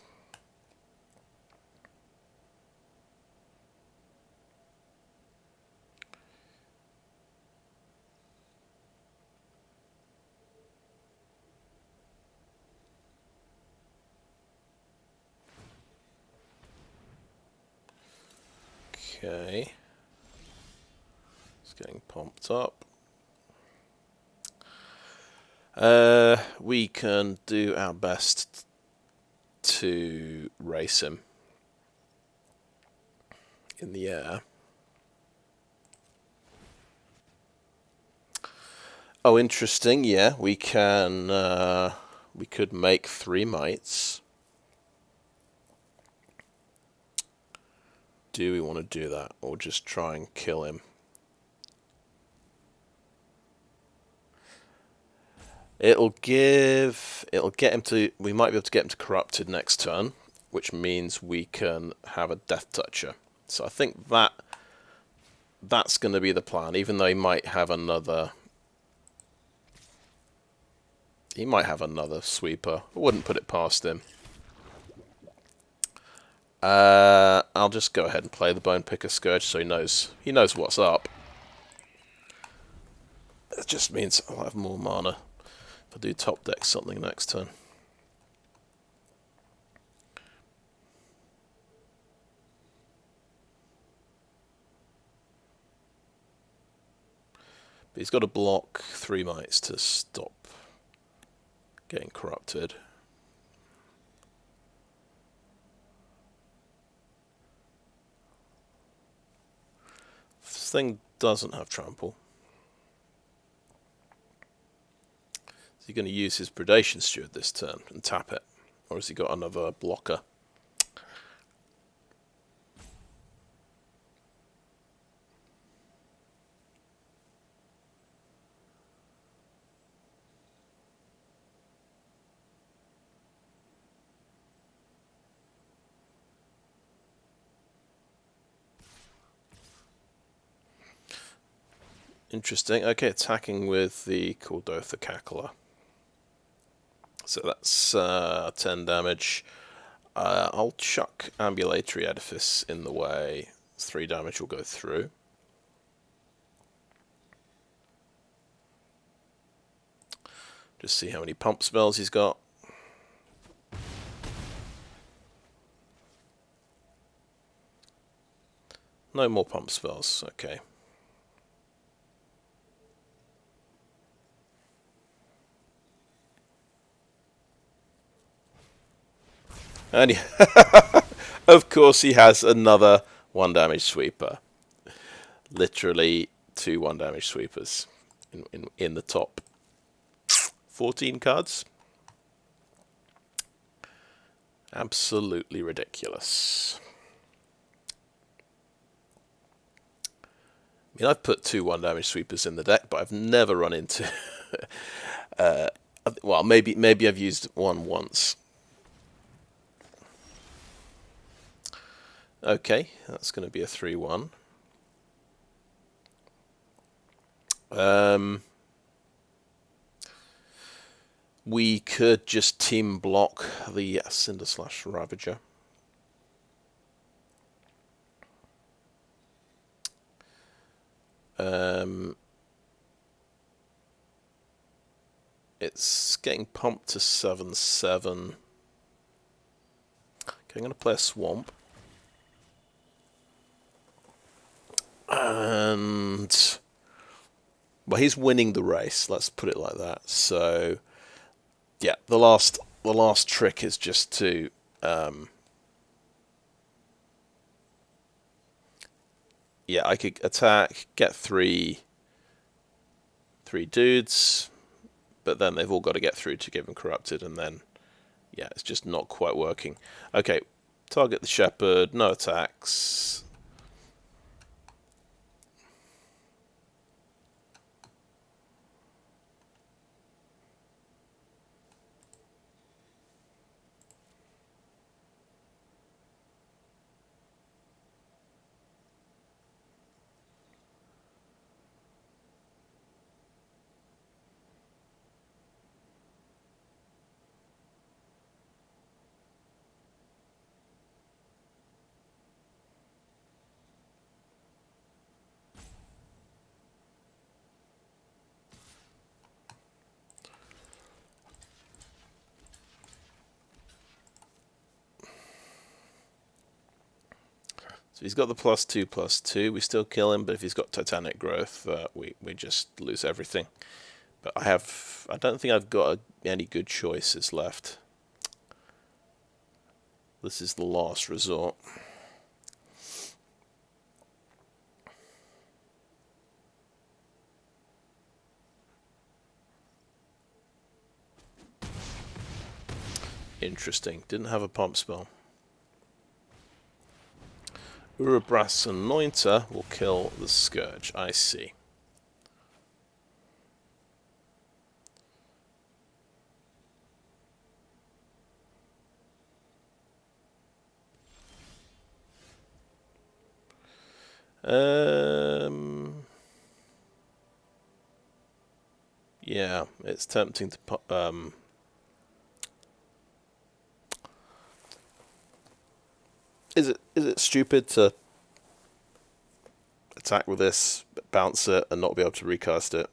Okay. It's getting pumped up. We can do our best to race him in the air. Oh, interesting. Yeah, we can. We could make 3 mites. Do we want to do that, or just try and kill him? It'll get him to. We might be able to get him to corrupted next turn, which means we can have a death toucher. So I think that's going to be the plan. Even though he might have another. He might have another sweeper. I wouldn't put it past him. I'll just go ahead and play the Bone Picker Scourge so he knows what's up. It just means I'll have more mana if I do top deck something next turn. But he's got to block 3 mites to stop getting corrupted. This thing doesn't have trample. Is he going to use his Predation Steward this turn and tap it? Or has he got another blocker? Interesting. Okay, attacking with the Cordotha Cackler. So that's 10 damage. I'll chuck Ambulatory Edifice in the way. 3 damage will go through. Just see how many pump spells he's got. No more pump spells. Okay. And of course he has another 1 damage sweeper. Literally 2 1 damage sweepers in the top 14 cards. Absolutely ridiculous. I mean, I've put 2 1 damage sweepers in the deck, but I've never run into... well, maybe I've used one once. Okay, that's going to be a 3-1. We could just team block the Cinder/Ravager. It's getting pumped to 7/7. Okay, I'm going to play a Swamp. And well, he's winning the race. Let's put it like that. So, yeah, the last trick is just to yeah, I could attack, get three dudes, but then they've all got to get through to give him corrupted, and then yeah, it's just not quite working. Okay, target the Shepherd, no attacks. So he's got the +2/+2. We still kill him, but if he's got Titanic Growth, we just lose everything. But I don't think I've got any good choices left. This is the last resort. Interesting. Didn't have a pump spell. Urabrass Anointer will kill the Scourge. I see. Yeah, it's tempting to Is it stupid to attack with this, bounce it, and not be able to recast it?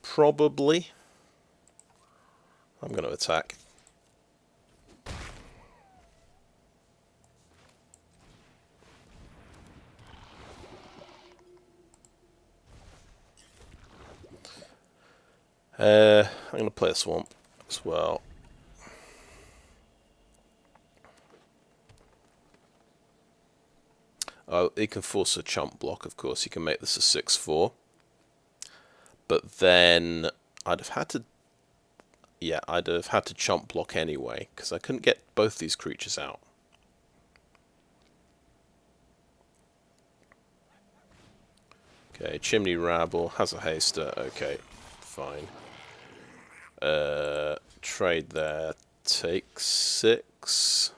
Probably. I'm going to attack. I'm going to play a swamp as well. Oh, he can force a chump block, of course. He can make this a 6/4. But then I'd have had to... Yeah, I'd have had to chump block anyway, because I couldn't get both these creatures out. Okay, Chimney Rabble has a haster. Okay, fine. Trade there. Take 6.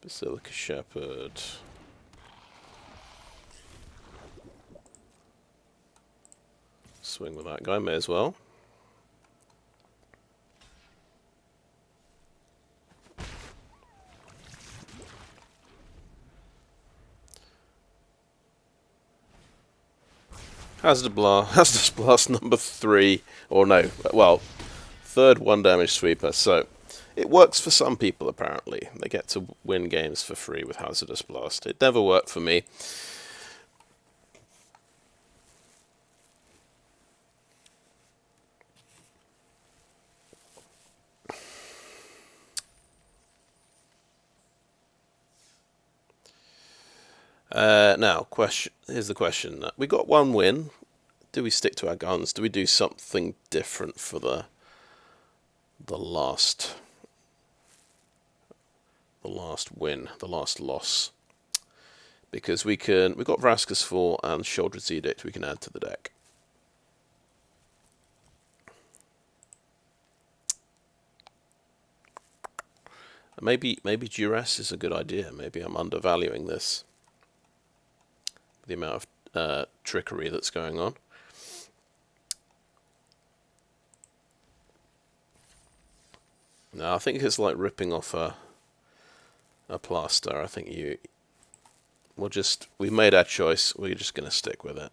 Basilica Shepherd. Swing with that guy, may as well. Hazardous Blast number 3, or no, well, third 1 damage sweeper. So it works for some people apparently. They get to win games for free with Hazardous Blast. It never worked for me. Now, here's the question. We got 1 win. Do we stick to our guns? Do we do something different for the last win, the last loss? Because we've got Vraska's Fall and Sheoldred's Edict we can add to the deck. Maybe Duress is a good idea. Maybe I'm undervaluing this. The amount of trickery that's going on. No, I think it's like ripping off a plaster. I think we've made our choice. We're just going to stick with it.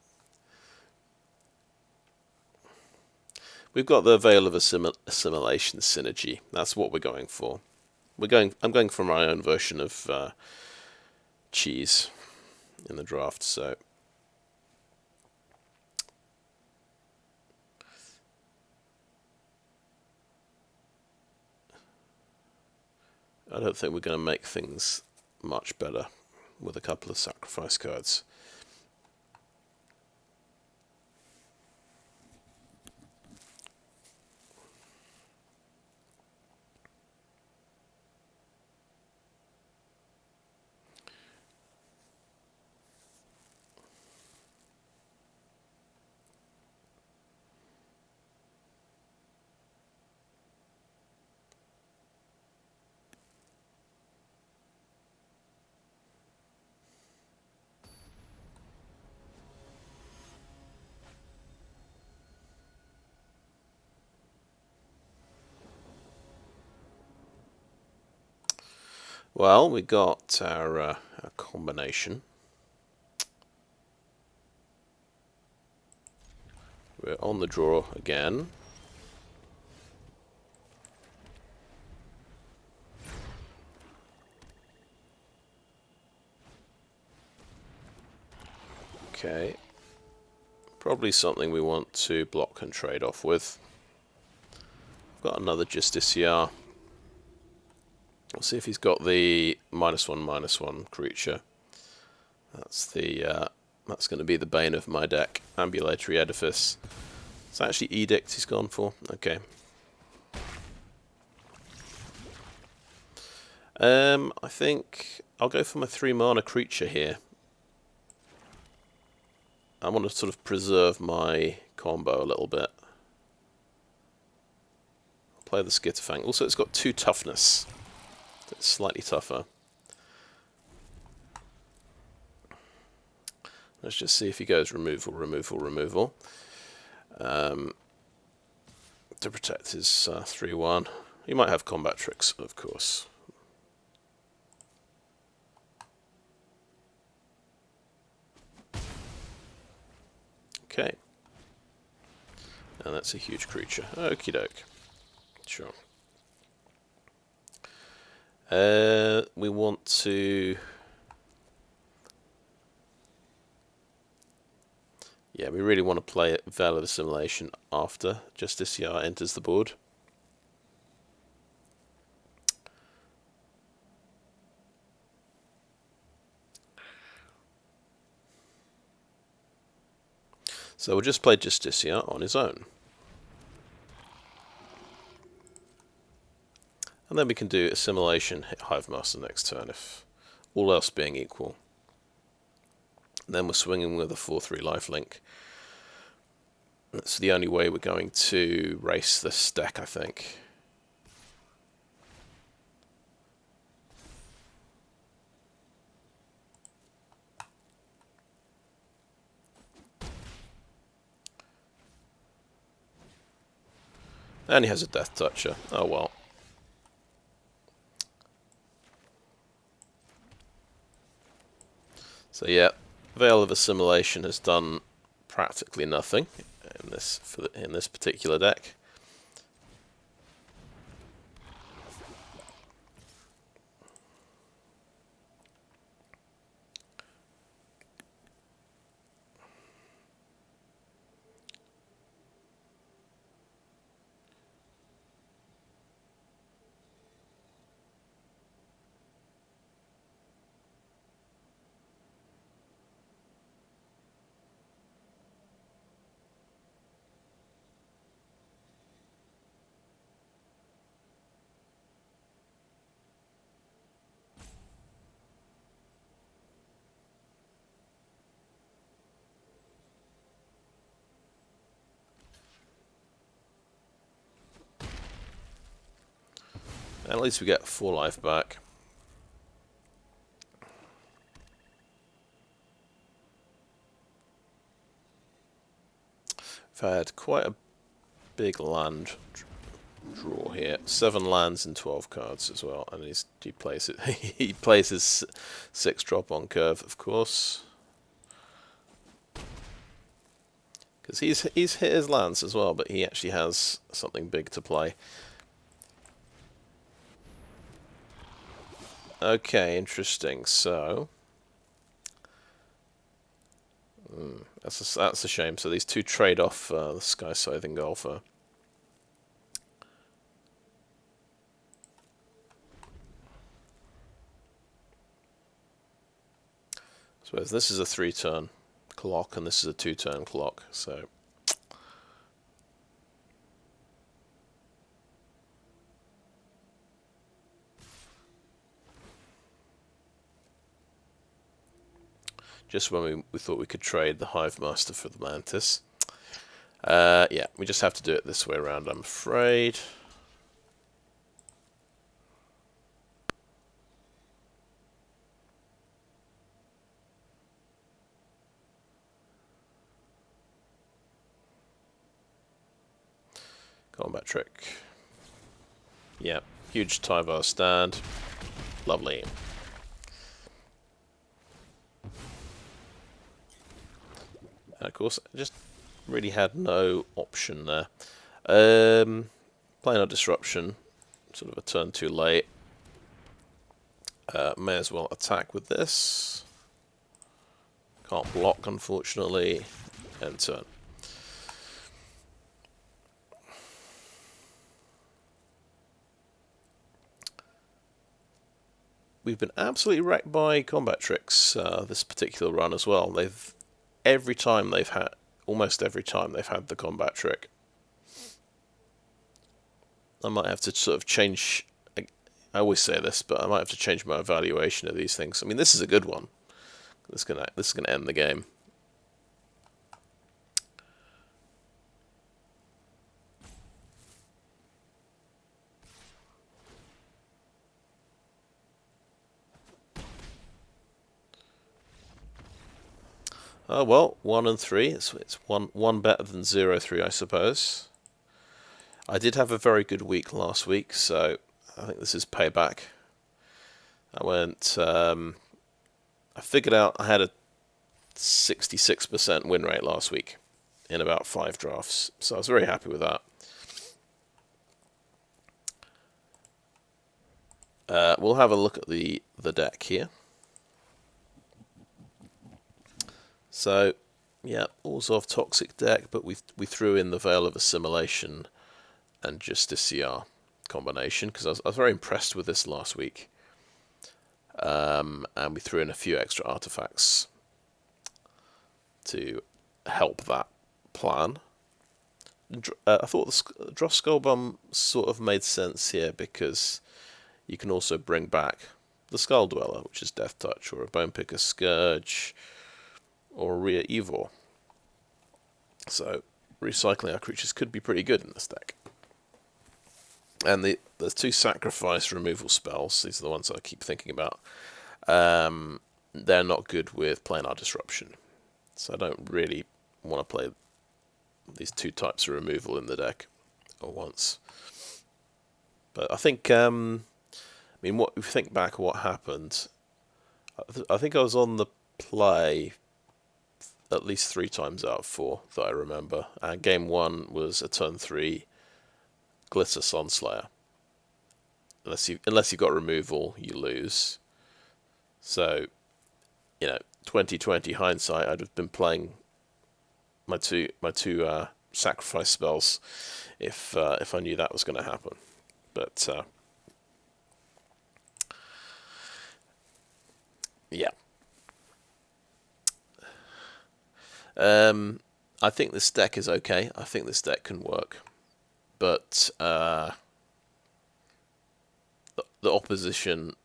We've got the Veil of Assimilation synergy. That's what we're going for. I'm going for my own version of cheese in the draft. So I don't think we're going to make things much better with a couple of sacrifice cards. Well, we got our combination. We're on the draw again. Okay. Probably something we want to block and trade off with. Got another Justiciar. We'll see if he's got the -1/-1 creature. That's the that's going to be the bane of my deck. Ambulatory Edifice. It's actually Edict he's gone for. Okay. I think I'll go for my 3-mana creature here. I want to sort of preserve my combo a little bit. Play the Skitterfang. Also, it's got 2 toughness. It's slightly tougher. Let's just see if he goes removal, removal, removal. To protect his 3/1. He might have combat tricks, of course. Okay. And that's a huge creature. Okie doke. Sure. We want to... Yeah, we really want to play Veil of Assimilation after Justiciar enters the board. So we'll just play Justiciar on his own. And then we can do Assimilation, hit Hivemaster next turn, if all else being equal. And then we're swinging with a 4/3 lifelink. That's the only way we're going to race this deck, I think. And he has a Death Toucher. Oh well. So yeah, Veil of Assimilation has done practically nothing in this particular deck. And at least we get 4 life back. I've had quite a big land draw here. 7 lands and 12 cards as well, and he plays it. He plays his 6-drop on curve, of course, because he's hit his lands as well, but he actually has something big to play. Okay, interesting. So that's a shame. So these 2 trade off the Sky Scything Golfer. So this is a 3-turn clock, and this is a 2-turn clock. So just when we thought we could trade the Hivemaster for the Mantis. Yeah, we just have to do it this way around, I'm afraid. Combat trick. Yeah, huge Tyvar stand. Lovely. And of course, I just really had no option there. Planar Disruption, sort of a turn too late. May as well attack with this. Can't block, unfortunately. End turn. We've been absolutely wrecked by combat tricks this particular run as well. Almost every time they've had the combat trick. I might have to sort of change. I always say this, but I might have to change my evaluation of these things. I mean, this is a good one. This is gonna end the game. Oh well, 1 and 3. It's one better than 0-3, I suppose. I did have a very good week last week, so I think this is payback. I figured out I had a 66% win rate last week in about 5 drafts, so I was very happy with that. We'll have a look at the deck here. So, yeah, Orzhov Toxic deck, but we threw in the Veil of Assimilation and Justiciar combination because I was very impressed with this last week. And we threw in a few extra artifacts to help that plan. I thought the Dross Skullbum sort of made sense here because you can also bring back the Skull Dweller, which is Death Touch, or a Bonepicker Scourge, or Ria Ivor. So recycling our creatures could be pretty good in this deck. And there's 2 sacrifice removal spells. These are the ones I keep thinking about. They're not good with planar disruption, so I don't really want to play these 2 types of removal in the deck at once. But I think, I mean, if you think back what happened, I think I was on the play at least 3 times out of 4 that I remember. And game 1 was a turn 3 Glissa Sunslayer. Unless you've got removal, you lose. So, 2020 hindsight, I'd have been playing my two sacrifice spells if I knew that was going to happen. But yeah. I think this deck is okay. I think this deck can work, but the opposition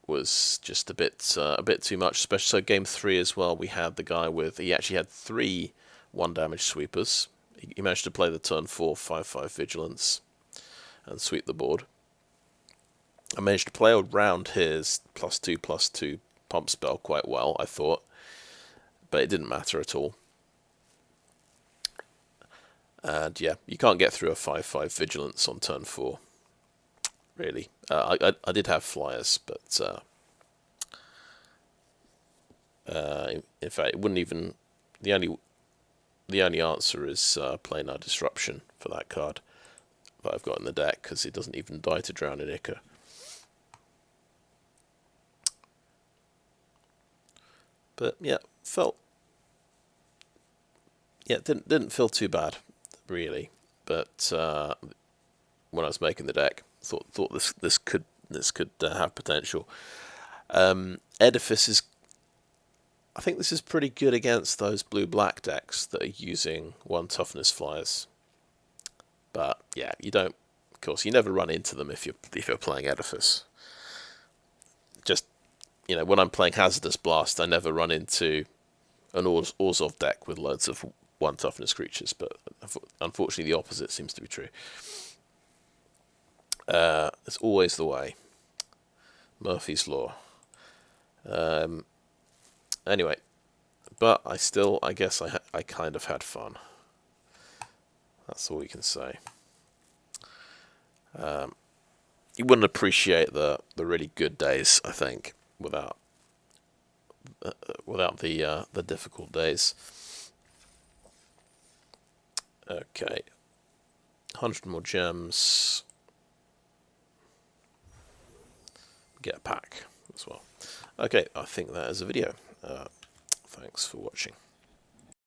was just a bit too much. Especially so game 3 as well. We had the guy he actually had 3 1-damage sweepers. He managed to play the turn 4 5/5 vigilance and sweep the board. I managed to play around his +2/+2 pump spell quite well, I thought, but it didn't matter at all. And yeah, you can't get through a 5/5 vigilance on turn 4. Really, I did have flyers, but in fact, it wouldn't even. The only answer is planar disruption for that card that I've got in the deck because it doesn't even die to drown in Ica. But yeah, didn't feel too bad really. But when I was making the deck, thought this could have potential. Edifice is. I think this is pretty good against those blue-black decks that are using 1 toughness flyers. But yeah, you don't. Of course, you never run into them if you're playing Edifice. Just when I'm playing Hazardous Blast, I never run into an Orzhov deck with loads of 1 toughness creatures. But unfortunately, the opposite seems to be true. It's always the way. Murphy's Law. Anyway, but I guess I kind of had fun. That's all we can say. You wouldn't appreciate the really good days, I think, without the difficult days. Okay, 100 more gems. Get a pack as well. Okay, I think that is a video. Thanks for watching.